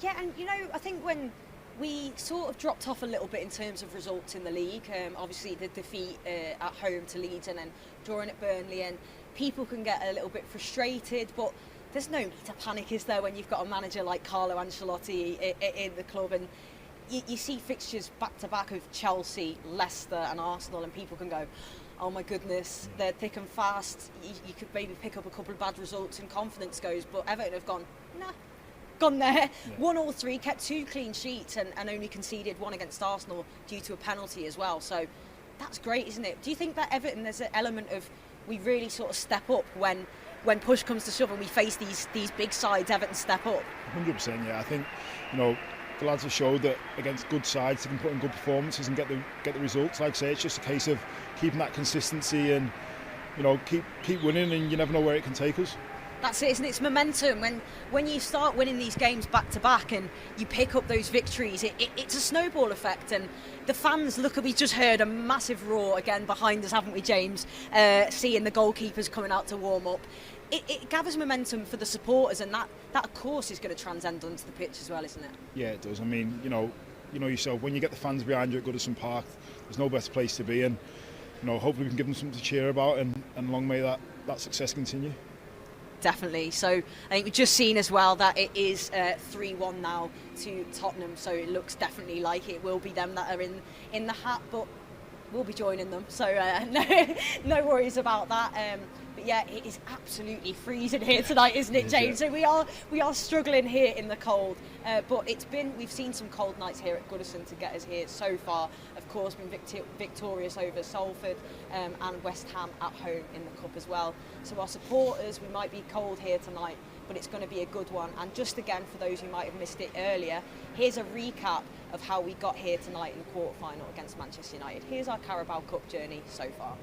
Yeah, and I think when we sort of dropped off a little bit in terms of results in the league, obviously the defeat at home to Leeds and then drawing at Burnley, and people can get a little bit frustrated, but there's no need to panic, is there, when you've got a manager like Carlo Ancelotti in the club, and you see fixtures back to back of Chelsea, Leicester and Arsenal, and people can go, oh my goodness, they're thick and fast, you could maybe pick up a couple of bad results and confidence goes, but Everton have gone, nah, gone there, won all 3, kept 2 clean sheets and only conceded 1 against Arsenal due to a penalty as well, so that's great, isn't it? Do you think that Everton, there's an element of we really sort of step up when push comes to shove and we face these big sides, Everton step up? 100%, yeah. I think the lads have showed that against good sides they can put in good performances and get the results. Like I say, it's just a case of keeping that consistency and keep winning, and you never know where it can take us. That's it, isn't it? It's momentum. When you start winning these games back to back and you pick up those victories, it's a snowball effect. And the fans, look, we just heard a massive roar again behind us, haven't we, James? Seeing the goalkeepers coming out to warm up. It gathers momentum for the supporters, and that of course is going to transcend onto the pitch as well, isn't it? Yeah, it does. I mean, you know yourself, when you get the fans behind you at Goodison Park, there's no better place to be, and hopefully we can give them something to cheer about, and long may that success continue. Definitely. So I think we've just seen as well that it is 3-1 now to Tottenham, so it looks definitely like it will be them that are in the hat. But we'll be joining them, so no worries about that. But yeah, it is absolutely freezing here tonight, isn't it, James? So we are struggling here in the cold, but we've seen some cold nights here at Goodison to get us here so far. Of course, been victorious over Salford and West Ham at home in the cup as well. So our supporters, we might be cold here tonight, but it's going to be a good one. And just again, for those who might have missed it earlier, here's a recap of how we got here tonight in the quarter-final against Manchester United. Here's our Carabao Cup journey so far.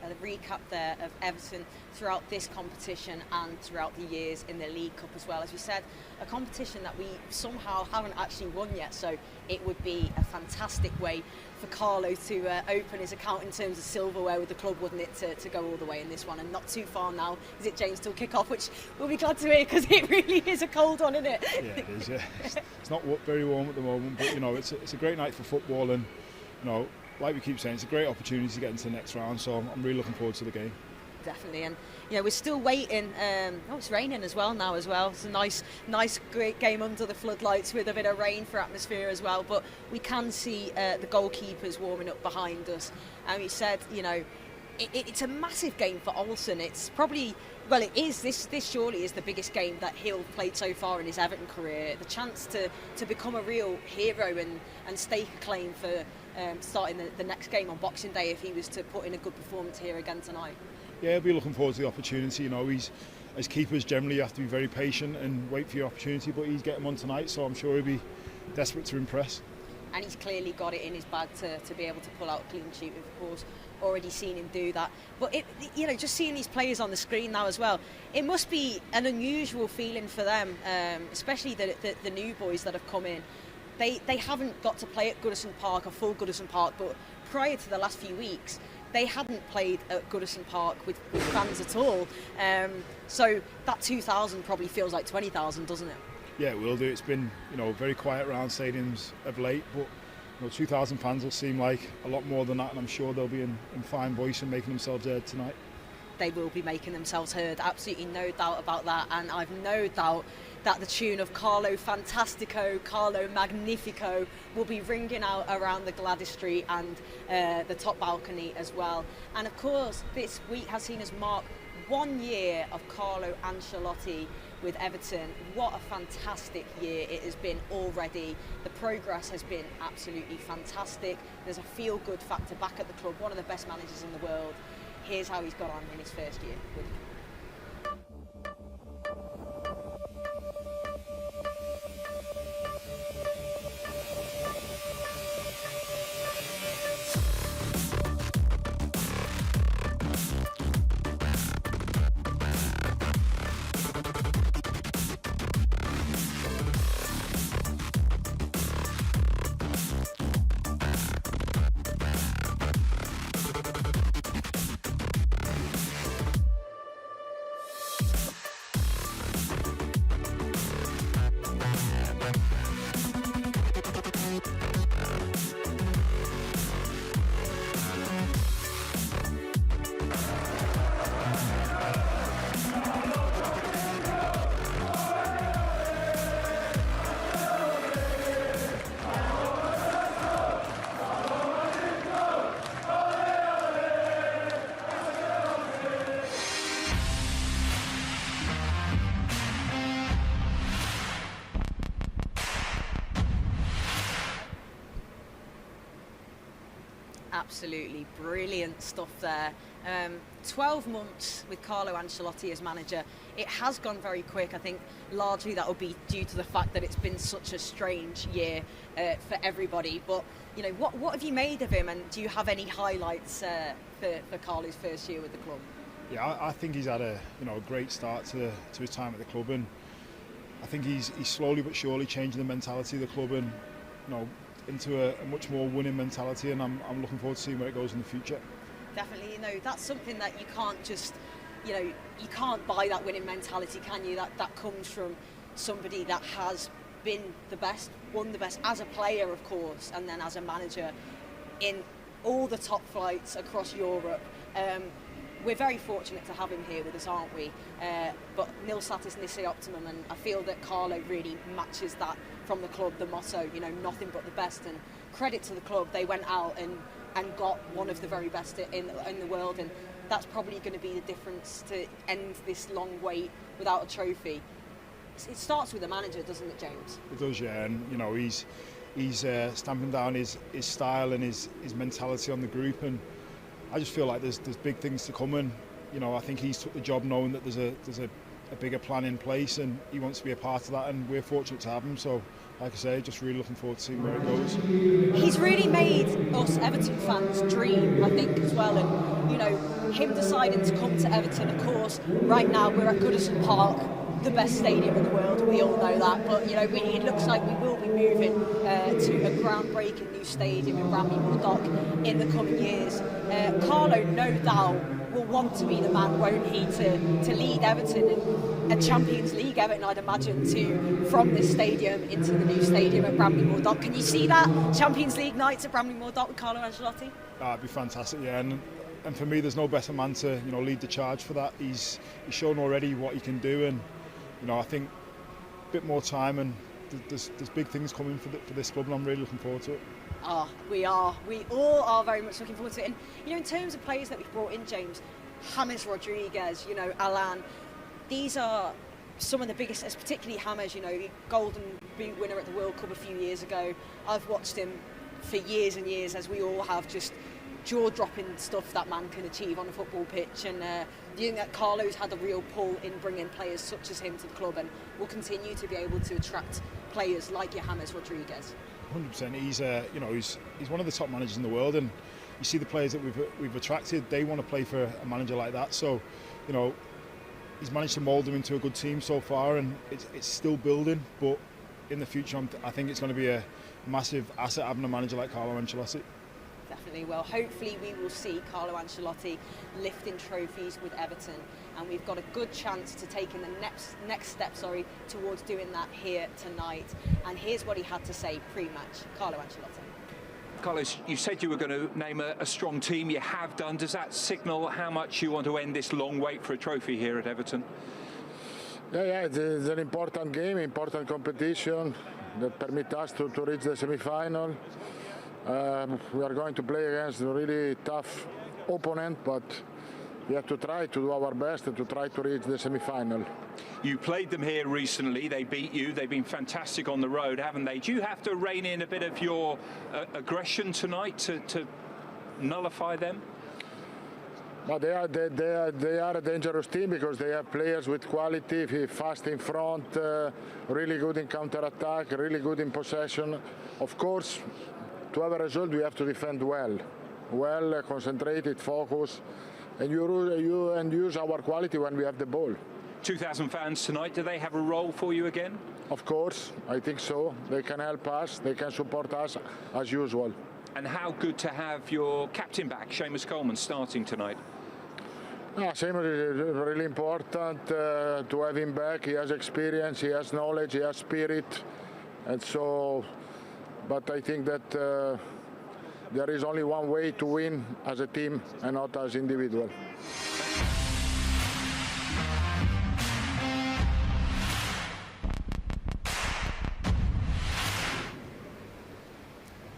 A recap there of Everton throughout this competition and throughout the years in the League Cup as well. As we said, a competition that we somehow haven't actually won yet, so it would be a fantastic way for Carlo to open his account in terms of silverware with the club, wouldn't it, to go all the way in this one. And not too far now, is it, James, till kick-off, which we'll be glad to hear because it really is a cold one, isn't it? Yeah, it is, yeah. It's not very warm at the moment, but, you know, it's a great night for football, and, you know, like we keep saying, it's a great opportunity to get into the next round, so I'm really looking forward to the game. Definitely, and you know, we're still waiting. It's raining as well now as well. It's a nice great game under the floodlights with a bit of rain for atmosphere as well, but we can see the goalkeepers warming up behind us, and we said, you know, it's a massive game for Olsen. It's probably, well, it is, this surely is the biggest game that he'll played so far in his Everton career. The chance to become a real hero and stake a claim for starting the next game on Boxing Day if he was to put in a good performance here again tonight. Yeah, I'll be looking forward to the opportunity. You know, as keepers generally you have to be very patient and wait for your opportunity, but he's getting one tonight, so I'm sure he'll be desperate to impress. And he's clearly got it in his bag to be able to pull out a clean sheet. We've, of course, already seen him do that. But, you know, just seeing these players on the screen now as well, it must be an unusual feeling for them, especially the new boys that have come in. They haven't got to play at Goodison Park, a full Goodison Park, but prior to the last few weeks, they hadn't played at Goodison Park with fans at all. So that 2,000 probably feels like 20,000, doesn't it? Yeah, it will do. It's been, you know, very quiet around stadiums of late, but, you know, 2,000 fans will seem like a lot more than that, and I'm sure they'll be in fine voice and making themselves heard tonight. They will be making themselves heard, absolutely no doubt about that, and I've no doubt that the tune of Carlo Fantastico, Carlo Magnifico will be ringing out around the Gladys Street and the top balcony as well. And of course, this week has seen us mark 1 year of Carlo Ancelotti with Everton. What a fantastic year it has been already. The progress has been absolutely fantastic. There's a feel-good factor back at the club, one of the best managers in the world. Here's how he's got on in his first year with him. Absolutely brilliant stuff there. 12 months with Carlo Ancelotti as manager. It has gone very quick. I think largely that will be due to the fact that it's been such a strange year for everybody. But you know, what have you made of him, and do you have any highlights for Carlo's first year with the club? Yeah, I think he's had a great start to his time at the club, and I think he's slowly but surely changing the mentality of the club, and into a much more winning mentality, and I'm looking forward to seeing where it goes in the future. Definitely, that's something that you can't just, you can't buy that winning mentality, can you? That comes from somebody that has been the best, won the best as a player, of course, and then as a manager in all the top flights across Europe. We're very fortunate to have him here with us, aren't we? But nil satis nisi optimum, and I feel that Carlo really matches that from the club, the motto, nothing but the best. And credit to the club, they went out and got one of the very best in the world, and that's probably going to be the difference to end this long wait without a trophy. It starts with the manager, doesn't it, James? It does, yeah, and he's stamping down his style and his mentality on the group, and I just feel like there's big things to come, and I think he's took the job knowing that there's a bigger plan in place, and he wants to be a part of that, and we're fortunate to have him. So, like I say, just really looking forward to seeing where it goes. He's really made us Everton fans dream, I think, as well, and him deciding to come to Everton. Of course, right now we're at Goodison Park, the best stadium in the world. We all know that, but it looks like we will be moving to a groundbreaking new stadium in Bramley-Moore Dock in the coming years. Carlo, no doubt, will want to be the man, won't he, to lead Everton and a Champions League Everton, I'd imagine, from this stadium into the new stadium at Bramley-Moore Dock. Can you see that Champions League nights at Bramley-Moore Dock with Carlo Ancelotti? That'd be fantastic, yeah. And for me, there's no better man to lead the charge for that. He's shown already what he can do, and I think a bit more time, and there's big things coming for this club, and I'm really looking forward to it. We all are very much looking forward to it. And in terms of players that we've brought in, James, James Rodriguez, Alan, these are some of the biggest, particularly James, Golden Boot winner at the World Cup a few years ago. I've watched him for years and years, as we all have, just jaw-dropping stuff that man can achieve on a football pitch, and do you think that Carlo's had a real pull in bringing players such as him to the club, and will continue to be able to attract players like your James Rodriguez? 100%. He's one of the top managers in the world, and you see the players that we've attracted, they want to play for a manager like that. So, he's managed to mould them into a good team so far, and it's still building. But in the future, I think it's going to be a massive asset having a manager like Carlo Ancelotti. Definitely. Well, hopefully we will see Carlo Ancelotti lifting trophies with Everton, and we've got a good chance to take in the next step towards doing that here tonight. And here's what he had to say pre-match. Carlo Ancelotti. Carlos, you said you were going to name a strong team. You have done. Does that signal how much you want to end this long wait for a trophy here at Everton? Yeah, it's an important game, important competition that permits us to reach the semi-final. We are going to play against a really tough opponent, but we have to try to do our best and to try to reach the semi-final. You played them here recently. They beat you. They've been fantastic on the road, haven't they? Do you have to rein in a bit of your aggression tonight to nullify them? But they are a dangerous team because they have players with quality, fast in front, really good in counter-attack, really good in possession. Of course, to have a result, we have to defend well, concentrated, focus, and use our quality when we have the ball. 2,000 fans tonight, do they have a role for you again? Of course, I think so. They can help us, they can support us as usual. And how good to have your captain back, Seamus Coleman, starting tonight? Seamus is really important to have him back. He has experience, he has knowledge, he has spirit, and so. But I think that there is only one way to win as a team and not as individual.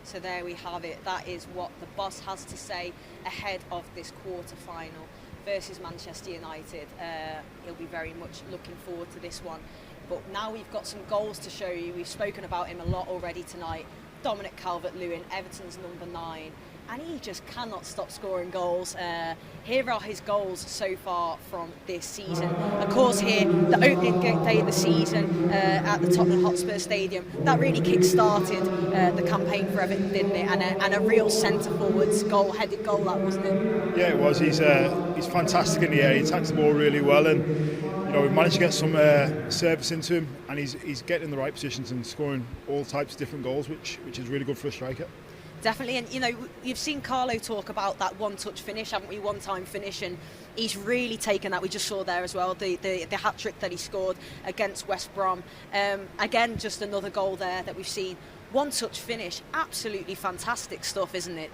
So there we have it. That is what the boss has to say ahead of this quarter-final versus Manchester United. He'll be very much looking forward to this one. But now we've got some goals to show you. We've spoken about him a lot already tonight. Dominic Calvert-Lewin, Everton's number 9. and he just cannot stop scoring goals. Here are his goals so far from this season. Of course, here, the opening day of the season at the Tottenham Hotspur Stadium, that really kick-started the campaign for Everton, didn't it? And a real centre-forwards goal-headed goal, that, wasn't it? Yeah, it was. He's fantastic in the air. He attacks the ball really well, and we've managed to get some service into him, and he's getting in the right positions and scoring all types of different goals, which is really good for a striker. Definitely, and you've seen Carlo talk about that one-touch finish, haven't we? One-time finish, and he's really taken that. We just saw there as well the hat-trick that he scored against West Brom. Again, just another goal there that we've seen. One-touch finish, absolutely fantastic stuff, isn't it?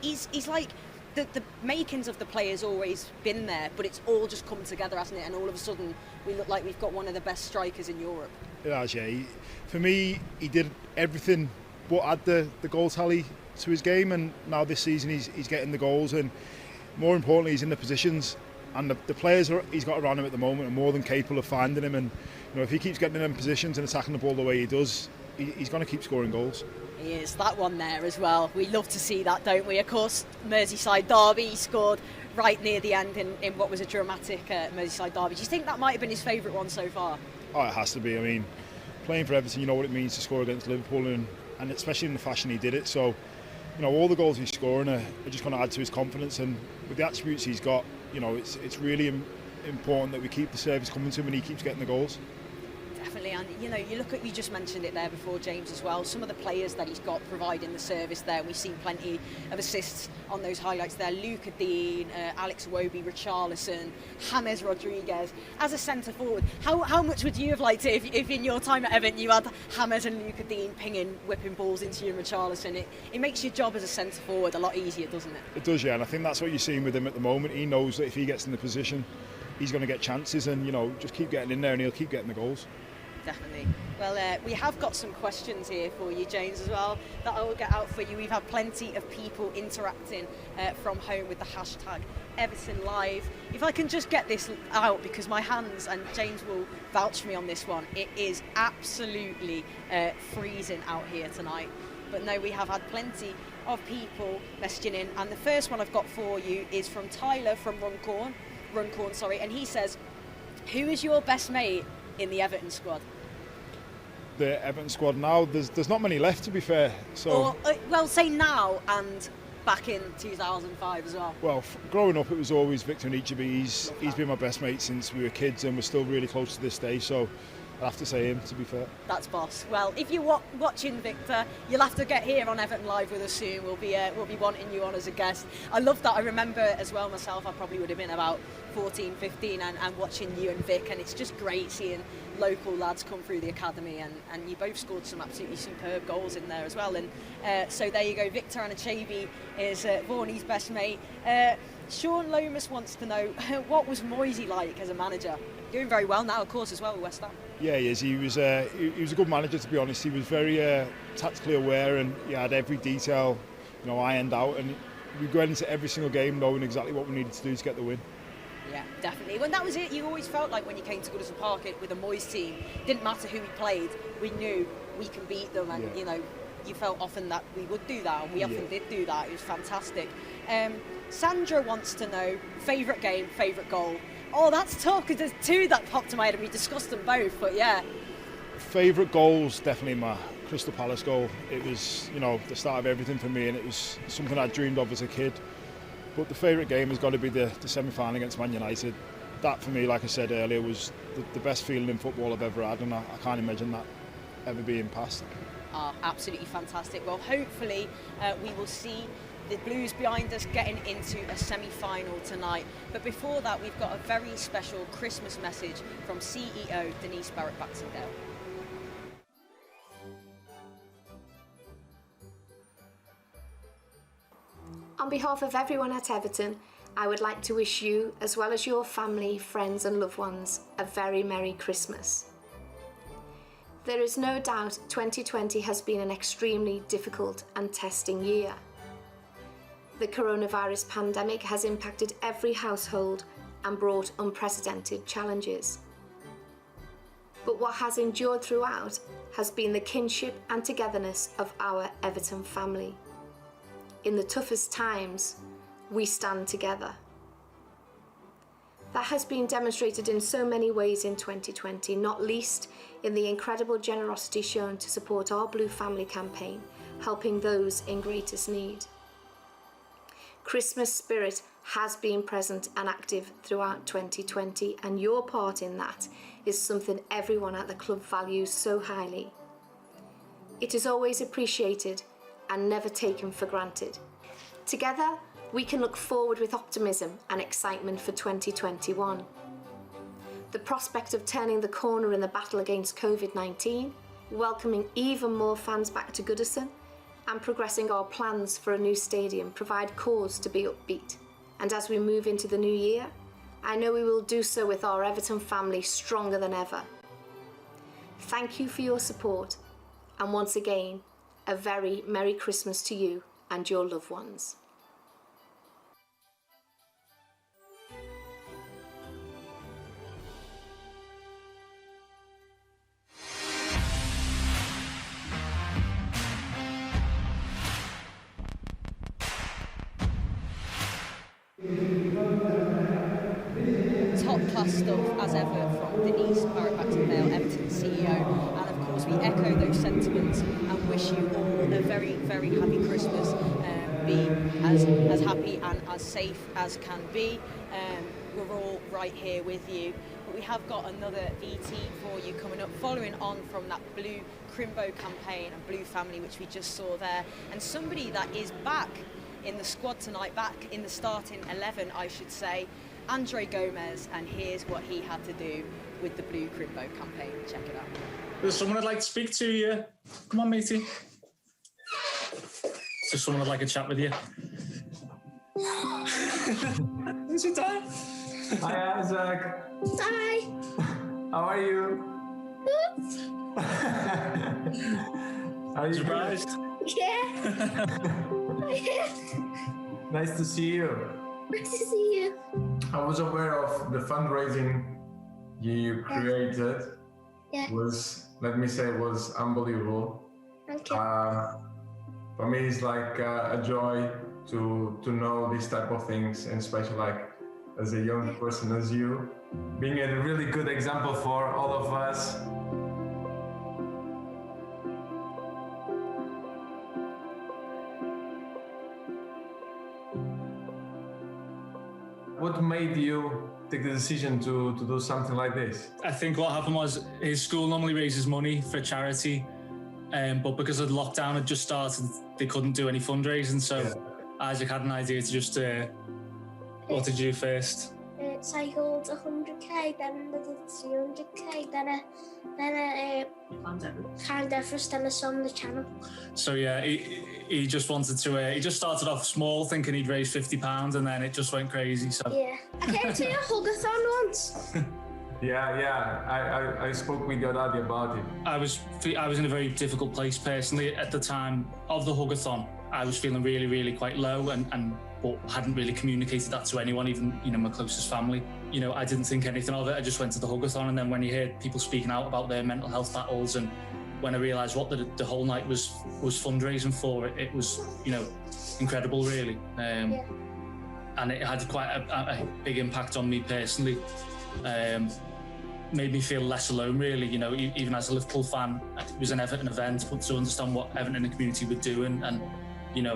He's like the makings of the player's always been there, but it's all just come together, hasn't it? And all of a sudden, we look like we've got one of the best strikers in Europe. It has, yeah. For me, he did everything but add the goal tally to his game, and now this season he's getting the goals, and more importantly he's in the positions, and the players he's got around him at the moment are more than capable of finding him, and if he keeps getting in them positions and attacking the ball the way he does, he's going to keep scoring goals. He is, that one there as well. We love to see that, don't we? Of course, Merseyside derby, he scored right near the end in what was a dramatic Merseyside derby. Do you think that might have been his favourite one so far? Oh, it has to be. I mean, playing for Everton, you know what it means to score against Liverpool, and especially in the fashion he did it. So, all the goals he's scoring are just going to add to his confidence, and with the attributes he's got, it's really important that we keep the service coming to him and he keeps getting the goals. Definitely, and you look at, you just mentioned it there before, James, as well, some of the players that he's got providing the service there. We've seen plenty of assists on those highlights there. Luca Dean, Alex Iwobi, Richarlison, James Rodriguez. As a centre forward, how much would you have liked it if in your time at Everton you had James and Luca Dean whipping balls into you and Richarlison? It makes your job as a centre forward a lot easier, doesn't it? It does, yeah, and I think that's what you're seeing with him at the moment. He knows that if he gets in the position, he's going to get chances, and just keep getting in there and he'll keep getting the goals. Definitely. Well, we have got some questions here for you, James, as well, that I will get out for you. We've had plenty of people interacting from home with the hashtag Everton Live. If I can just get this out, because my hands, and James will vouch for me on this one, it is absolutely freezing out here tonight. But no, we have had plenty of people messaging in, and the first one I've got for you is from Tyler from Runcorn, and he says, who is your best mate in the Everton squad? The Everton squad now, there's not many left, to be fair. So, well, say now and back in 2005 as well. Well, growing up, it was always Victor and Ichibi. He's been my best mate since we were kids, and we're still really close to this day. So I'll have to say him, to be fair. That's boss. Well, if you're watching Victor, you'll have to get here on Everton Live with us soon. We'll be wanting you on as a guest. I love that. I remember as well myself, I probably would have been about 14, 15 and watching you and Vic, and it's just great seeing local lads come through the academy, and you both scored some absolutely superb goals in there as well. And so there you go, Victor Anachabi is Vaughan's best mate. Sean Lomas wants to know, what was Moisey like as a manager? Doing very well now, of course, as well with West Ham. Yeah, he is. He was a good manager, to be honest. He was very tactically aware, and he had every detail ironed out, and we went into every single game knowing exactly what we needed to do to get the win. Yeah, definitely. When that was it, you always felt like when you came to Goodison Park with a Moyes team, didn't matter who we played, we knew we can beat them, and you felt often that we would do that, and we often did do that. It was fantastic. Sandra wants to know, favourite game, favourite goal. Oh, that's tough, because there's two that popped to my head and we discussed them both, but yeah. Favourite goals, definitely my Crystal Palace goal. It was, the start of everything for me, and it was something I dreamed of as a kid. But the favourite game has got to be the semi-final against Man United. That, for me, like I said earlier, was the best feeling in football I've ever had, and I can't imagine that ever being passed. Absolutely fantastic. Well, hopefully we will see the Blues behind us getting into a semi-final tonight. But before that, we've got a very special Christmas message from CEO Denise Barrett-Baxendale. On behalf of everyone at Everton, I would like to wish you, as well as your family, friends and loved ones, a very Merry Christmas. There is no doubt 2020 has been an extremely difficult and testing year. The coronavirus pandemic has impacted every household and brought unprecedented challenges. But what has endured throughout has been the kinship and togetherness of our Everton family. in the toughest times, we stand together. That has been demonstrated in so many ways in 2020, not least in the incredible generosity shown to support our Blue Family campaign, helping those in greatest need. Christmas spirit has been present and active throughout 2020, and your part in that is something everyone at the club values so highly. It is always appreciated and never taken for granted. Together, we can look forward with optimism and excitement for 2021. The prospect of turning the corner in the battle against COVID-19, welcoming even more fans back to Goodison, and progressing our plans for a new stadium provide cause to be upbeat. And as we move into the new year, I know we will do so with our Everton family stronger than ever. Thank you for your support, and once again, a very Merry Christmas to you and your loved ones. Top class stuff as ever from Denise Barrett-Vale, Everton CEO, and of course we echo those sentiments and wish you all a very, very happy Christmas. Be as happy and as safe as can be. We're all right here with you. But we have got another VT for you coming up, following on from that Blue Crimbo campaign and Blue Family, which we just saw there, and somebody that is back in the squad tonight, back in the starting 11, I should say, Andre Gomez, and here's what he had to do with the Blue Crimbo campaign. Check it out. There's someone I'd like to speak to you. Come on, matey. Just someone I'd like to chat with you. Is it time? Hi, Isaac. Hi. How are you? Are you surprised? Yeah. Nice to see you. Nice to see you. I was aware of the fundraising you created. Yeah. Was, let me say, was unbelievable. Okay. For me, it's like a joy to know these type of things, and especially like as a young person as you, being a really good example for all of us. What made you take the decision to do something like this? I think what happened was his school normally raises money for charity, but because of the lockdown had just started, they couldn't do any fundraising. So Isaac had an idea to just, what did you do first? Cycled 100k, then I did 300k, then I climbed Everest, then I swam the channel. So yeah, he just wanted to, he just started off small thinking he'd raise £50, and then it just went crazy. So yeah, I came to a hugathon once. Yeah, I spoke with your daddy about it. I was in a very difficult place personally at the time of the hugathon. I was feeling really, really quite low, but hadn't really communicated that to anyone, even my closest family. I didn't think anything of it. I just went to the hugathon, and then when you heard people speaking out about their mental health battles, and when I realised what the whole night was fundraising for, it was incredible, really. And it had quite a big impact on me personally. Made me feel less alone, really. Even as a Liverpool fan, it was an Everton event, but to understand what Everton in the community were doing, and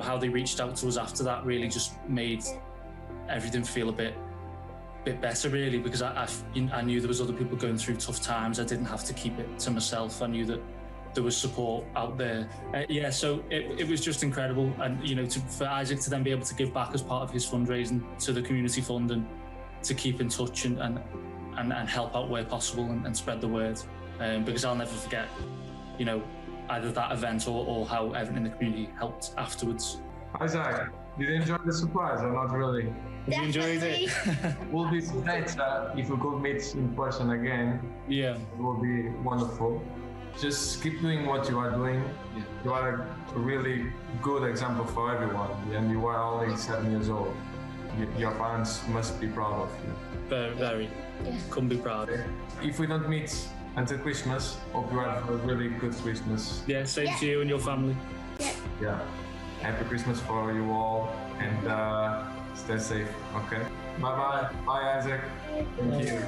how they reached out to us after that, really just made everything feel a bit better, really, because I knew there was other people going through tough times. I didn't have to keep it to myself. I knew that there was support out there. So it was just incredible, and for Isaac to then be able to give back as part of his fundraising to the community fund, and to keep in touch and help out where possible, and spread the word, because I'll never forget either that event or how everyone in the community helped afterwards. Isaac, did you enjoy the surprise or not really? You enjoyed it? Would be great if we could meet in person again. Yeah. It would be wonderful. Just keep doing what you are doing. Yeah. You are a really good example for everyone, and you are only 7 years old. Your parents must be proud of you. Very, very. Yeah. Couldn't be prouder. If we don't meet until Christmas, hope you have a really good Christmas. Yeah, same to you and your family. Yeah. Yeah. Happy Christmas for you all, and stay safe, okay? Bye-bye. Bye, Isaac. Thank you.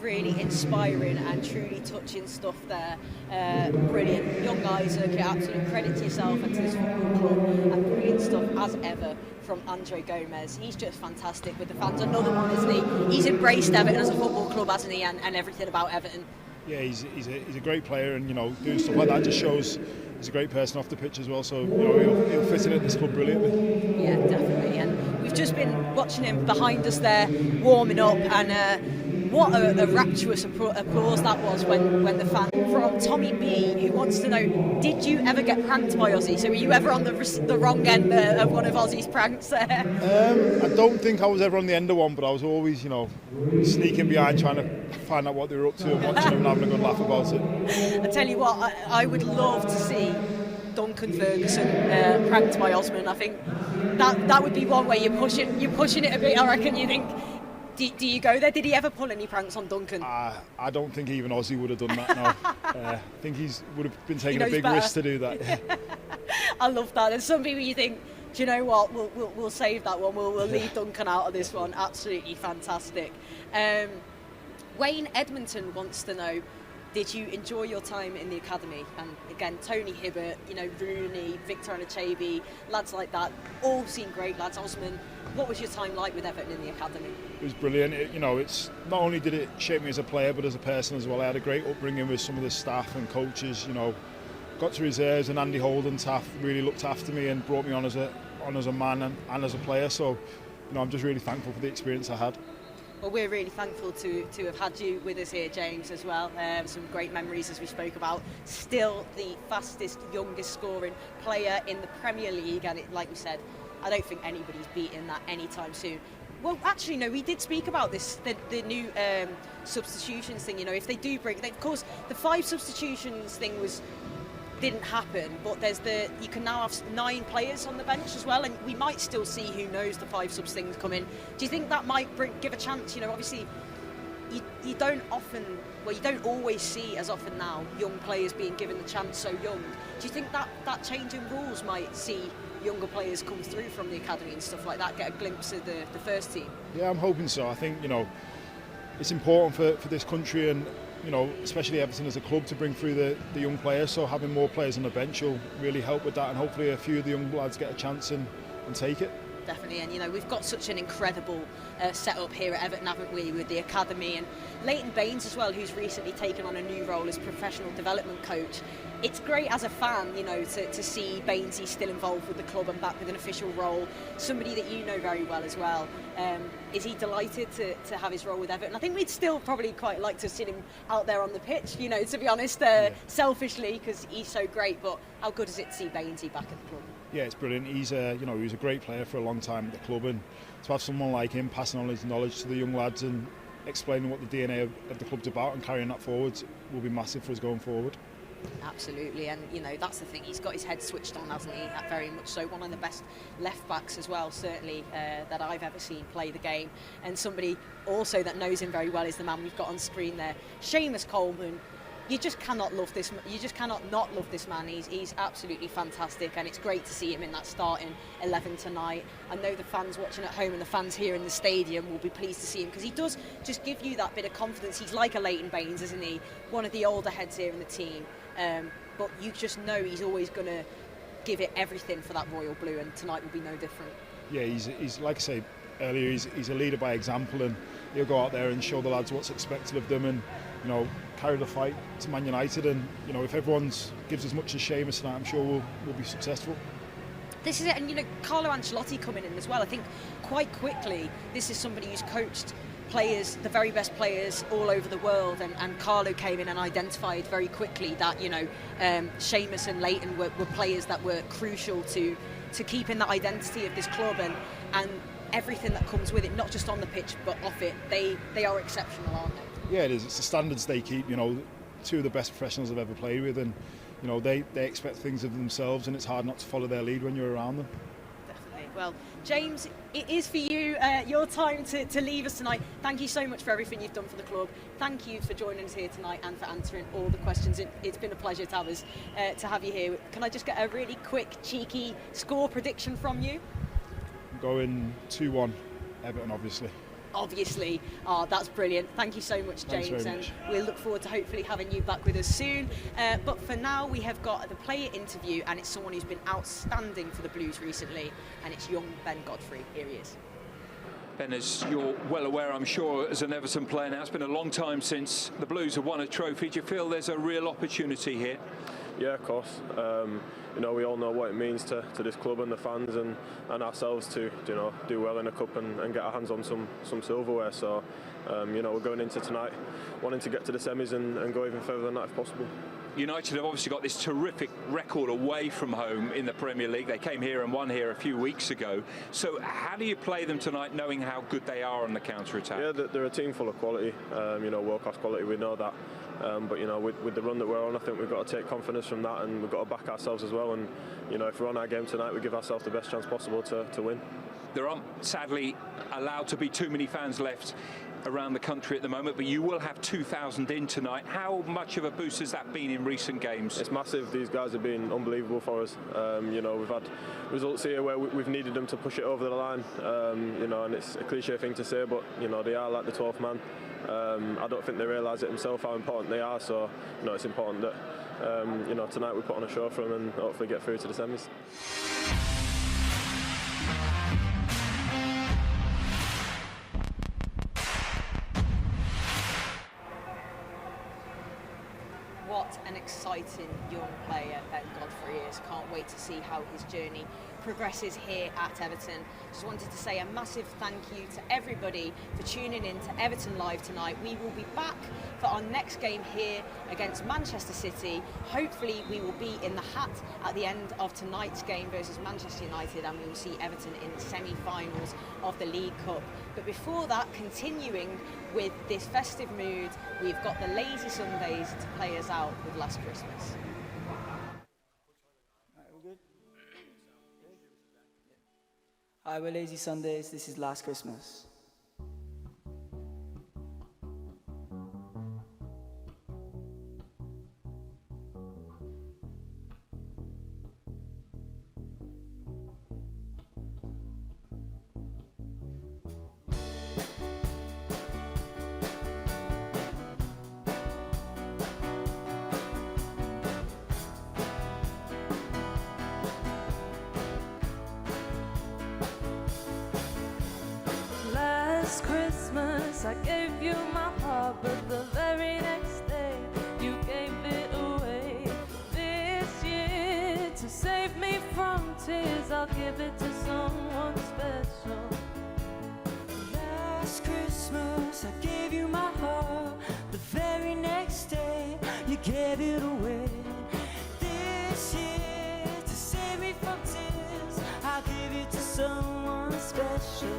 Really inspiring and truly touching stuff there. Brilliant. Young Isaac, absolute credit to yourself and to this football club, and brilliant stuff as ever from Andre Gomez. He's just fantastic with the fans. Another one, isn't he? He's embraced Everton as a football club, hasn't he, and everything about Everton. Yeah, he's a great player, and doing stuff like that just shows he's a great person off the pitch as well. So he'll fit in at this club brilliantly. Yeah, definitely. And we've just been watching him behind us there, warming up, and what a rapturous applause that was when the fan from Tommy B, who wants to know, did you ever get pranked by Ozzy? So were you ever on the wrong end of one of Ozzy's pranks there? I don't think I was ever on the end of one, but I was always, sneaking behind, trying to find out what they were up to and watching them and having a good laugh about it. I tell you what, I would love to see Duncan Ferguson pranked by Osman. I think that would be one way you're pushing it a bit. I reckon. You think. Do you go there? Did he ever pull any pranks on Duncan? I don't think even Ozzy would have done that, no. I think he would have been taking a big risk to do that. Yeah. I love that. There's some people you think, do you know what, we'll save that one, we'll leave Duncan out of this one. Absolutely fantastic. Wayne Edmonton wants to know, did you enjoy your time in the academy? And again, Tony Hibbert, Rooney, Victor Anachabi, lads like that, all seem great lads. Osman, what was your time like with Everton in the academy? It was brilliant. It's not only did it shape me as a player, but as a person as well. I had a great upbringing with some of the staff and coaches. Got to reserves, and Andy Holden Taff really looked after me and brought me on as a man and as a player. So, I'm just really thankful for the experience I had. Well, we're really thankful to have had you with us here, James, as well. Some great memories, as we spoke about. Still the fastest, youngest scoring player in the Premier League, and like we said, I don't think anybody's beating that anytime soon. Well, actually, no, we did speak about this, the new substitutions thing. If they do bring, of course, the 5 substitutions thing didn't happen, but you can now have 9 players on the bench as well, and we might still see, who knows, the 5 subs things come in. Do you think that might give a chance? Obviously, you don't always see as often now young players being given the chance so young. Do you think that change in rules might see younger players come through from the academy and stuff like that, get a glimpse of the first team? Yeah, I'm hoping so. I think it's important for this country and especially Everton as a club to bring through the young players. So having more players on the bench will really help with that, and hopefully a few of the young lads get a chance and take it. Definitely, and we've got such an incredible setup here at Everton, haven't we, with the academy, and Leighton Baines as well, who's recently taken on a new role as professional development coach. It's great as a fan, to see Bainesy still involved with the club and back with an official role. Somebody that you know very well as well. Is he delighted to have his role with Everton? I think we'd still probably quite like to have seen him out there on the pitch, to be honest, selfishly, because he's so great. But how good is it to see Bainesy back at the club? Yeah, it's brilliant. He was a great player for a long time at the club, and to have someone like him passing on his knowledge to the young lads and explaining what the DNA of the club's about and carrying that forward will be massive for us going forward. Absolutely, and that's the thing, he's got his head switched on, hasn't he? Very much so. One of the best left backs as well, certainly, that I've ever seen play the game. And somebody also that knows him very well is the man we've got on screen there, Seamus Coleman. You just cannot love this. You just cannot not love this man. He's absolutely fantastic, and it's great to see him in that starting 11 tonight. I know the fans watching at home and the fans here in the stadium will be pleased to see him, because he does just give you that bit of confidence. He's like a Leighton Baines, isn't he? One of the older heads here in the team, but you just know he's always going to give it everything for that royal blue, and tonight will be no different. Yeah, he's like I said earlier, he's a leader by example, and he'll go out there and show the lads what's expected of them, and carry the fight to Man United. And if everyone gives as much as Seamus tonight, I'm sure we'll be successful. This is it, and Carlo Ancelotti coming in as well. I think quite quickly this is somebody who's coached players, the very best players all over the world, and Carlo came in and identified very quickly that Seamus and Leighton were players that were crucial to keeping that identity of this club and everything that comes with it, not just on the pitch but off it. They are exceptional, aren't they? Yeah, it is. It's the standards they keep. Two of the best professionals I've ever played with, and they expect things of themselves, and it's hard not to follow their lead when you're around them. Well, James, it is for you, your time to leave us tonight. Thank you so much for everything you've done for the club. Thank you for joining us here tonight and for answering all the questions. It's been a pleasure to have you here. Can I just get a really quick, cheeky score prediction from you? I'm going 2-1, Everton, obviously. Obviously. That's brilliant. Thank you so much, James. Thanks very much. And we'll look forward to hopefully having you back with us soon. But for now, we have got the player interview, and it's someone who's been outstanding for the Blues recently, and it's young Ben Godfrey. Here he is. Ben, as you're well aware, I'm sure, as an Everton player now, it's been a long time since the Blues have won a trophy. Do you feel there's a real opportunity here? Yeah, of course. You know, we all know what it means to this club and the fans and ourselves to, you know, do well in a cup and get our hands on some silverware. So, you know, we're going into tonight wanting to get to the semis and go even further than that if possible. United have obviously got this terrific record away from home in the Premier League. They came here and won here a few weeks ago. So how do you play them tonight, knowing how good they are on the counter-attack? Yeah, they're a team full of quality, you know, world-class quality, we know that. But, you know, with the run that we're on, I think we've got to take confidence from that, and we've got to back ourselves as well. And, you know, if we're on our game tonight, we give ourselves the best chance possible to win. There aren't, sadly, allowed to be too many fans left around the country at the moment, but you will have 2,000 in tonight. How much of a boost has that been in recent games? It's massive. These guys have been unbelievable for us. You know, we've had results here where we've needed them to push it over the line. You know, and it's a cliche thing to say, but, you know, they are like the 12th man. I don't think they realise it themselves how important they are, so, you know, it's important that, you know, tonight we put on a show for them and hopefully get through to the semis. What an exciting young player Ben Godfrey is. Can't wait to see how his journey progresses here at Everton. Just wanted to say a massive thank you to everybody for tuning in to Everton Live tonight. We will be back for our next game here against Manchester City. Hopefully we will be in the hat at the end of tonight's game versus Manchester United, and we will see Everton in the semi-finals of the League Cup. But before that, continuing with this festive mood, we've got the Lazy Sundays to play us out with Last Christmas. Hi, we're Lazy Sundays. This is Last Christmas. Christmas I gave you my heart, but the very next day you gave it away. This year, to save me from tears, I'll give it to someone special. Last Christmas I gave you my heart, the very next day you gave it away. This year, to save me from tears, I'll give it to someone special.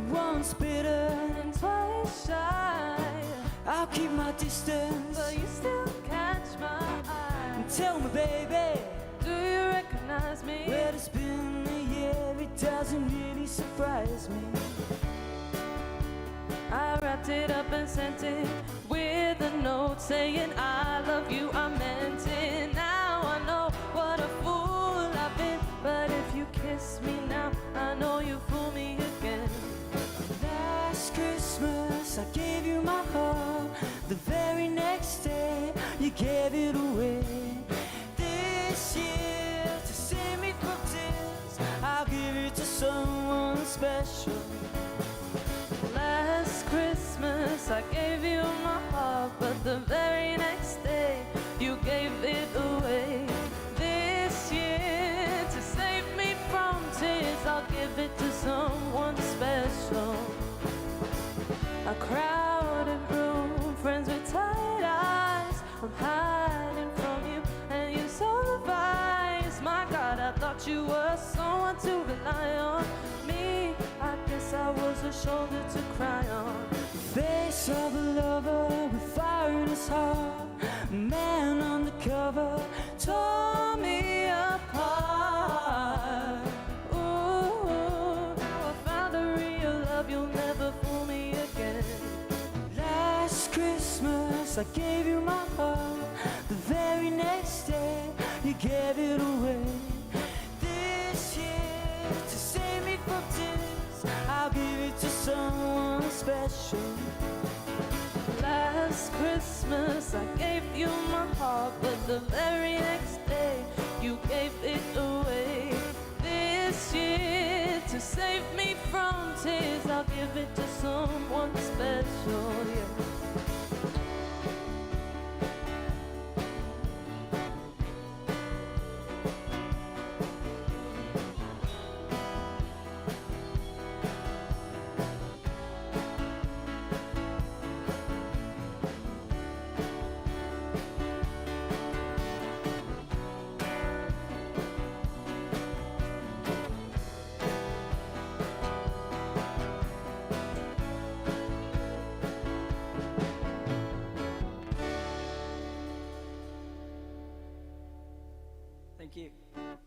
Once bitter and twice shy, I'll keep my distance, but you still catch my eye. Tell me, baby, do you recognize me? Well, it's been a year, it doesn't really surprise me. I wrapped it up and sent it with a note saying I love you, I meant it. Now I know what a fool I've been, but if you kiss me now, I know you fool me again. Last Christmas I gave you my heart, the very next day you gave it away. This year, to save me from tears, I'll give it to someone special. Last Christmas I gave you my heart, but the very next day you gave it away. This year, to save me from tears, I'll give it to someone special. A crowded room, friends with tired eyes, I'm hiding from you a shoulder to cry on. The face of a lover with fire in his heart. A man undercover tore me apart. Ooh, now I found a real love, you'll never fool me again. Last Christmas I gave you my heart. The very next day you gave it away. This year, to save me from tears, I'll give it to someone special. Last Christmas I gave you my heart, but the very next day you gave it away. This year, to save me from tears, I'll give it to someone special, yeah. Thank you.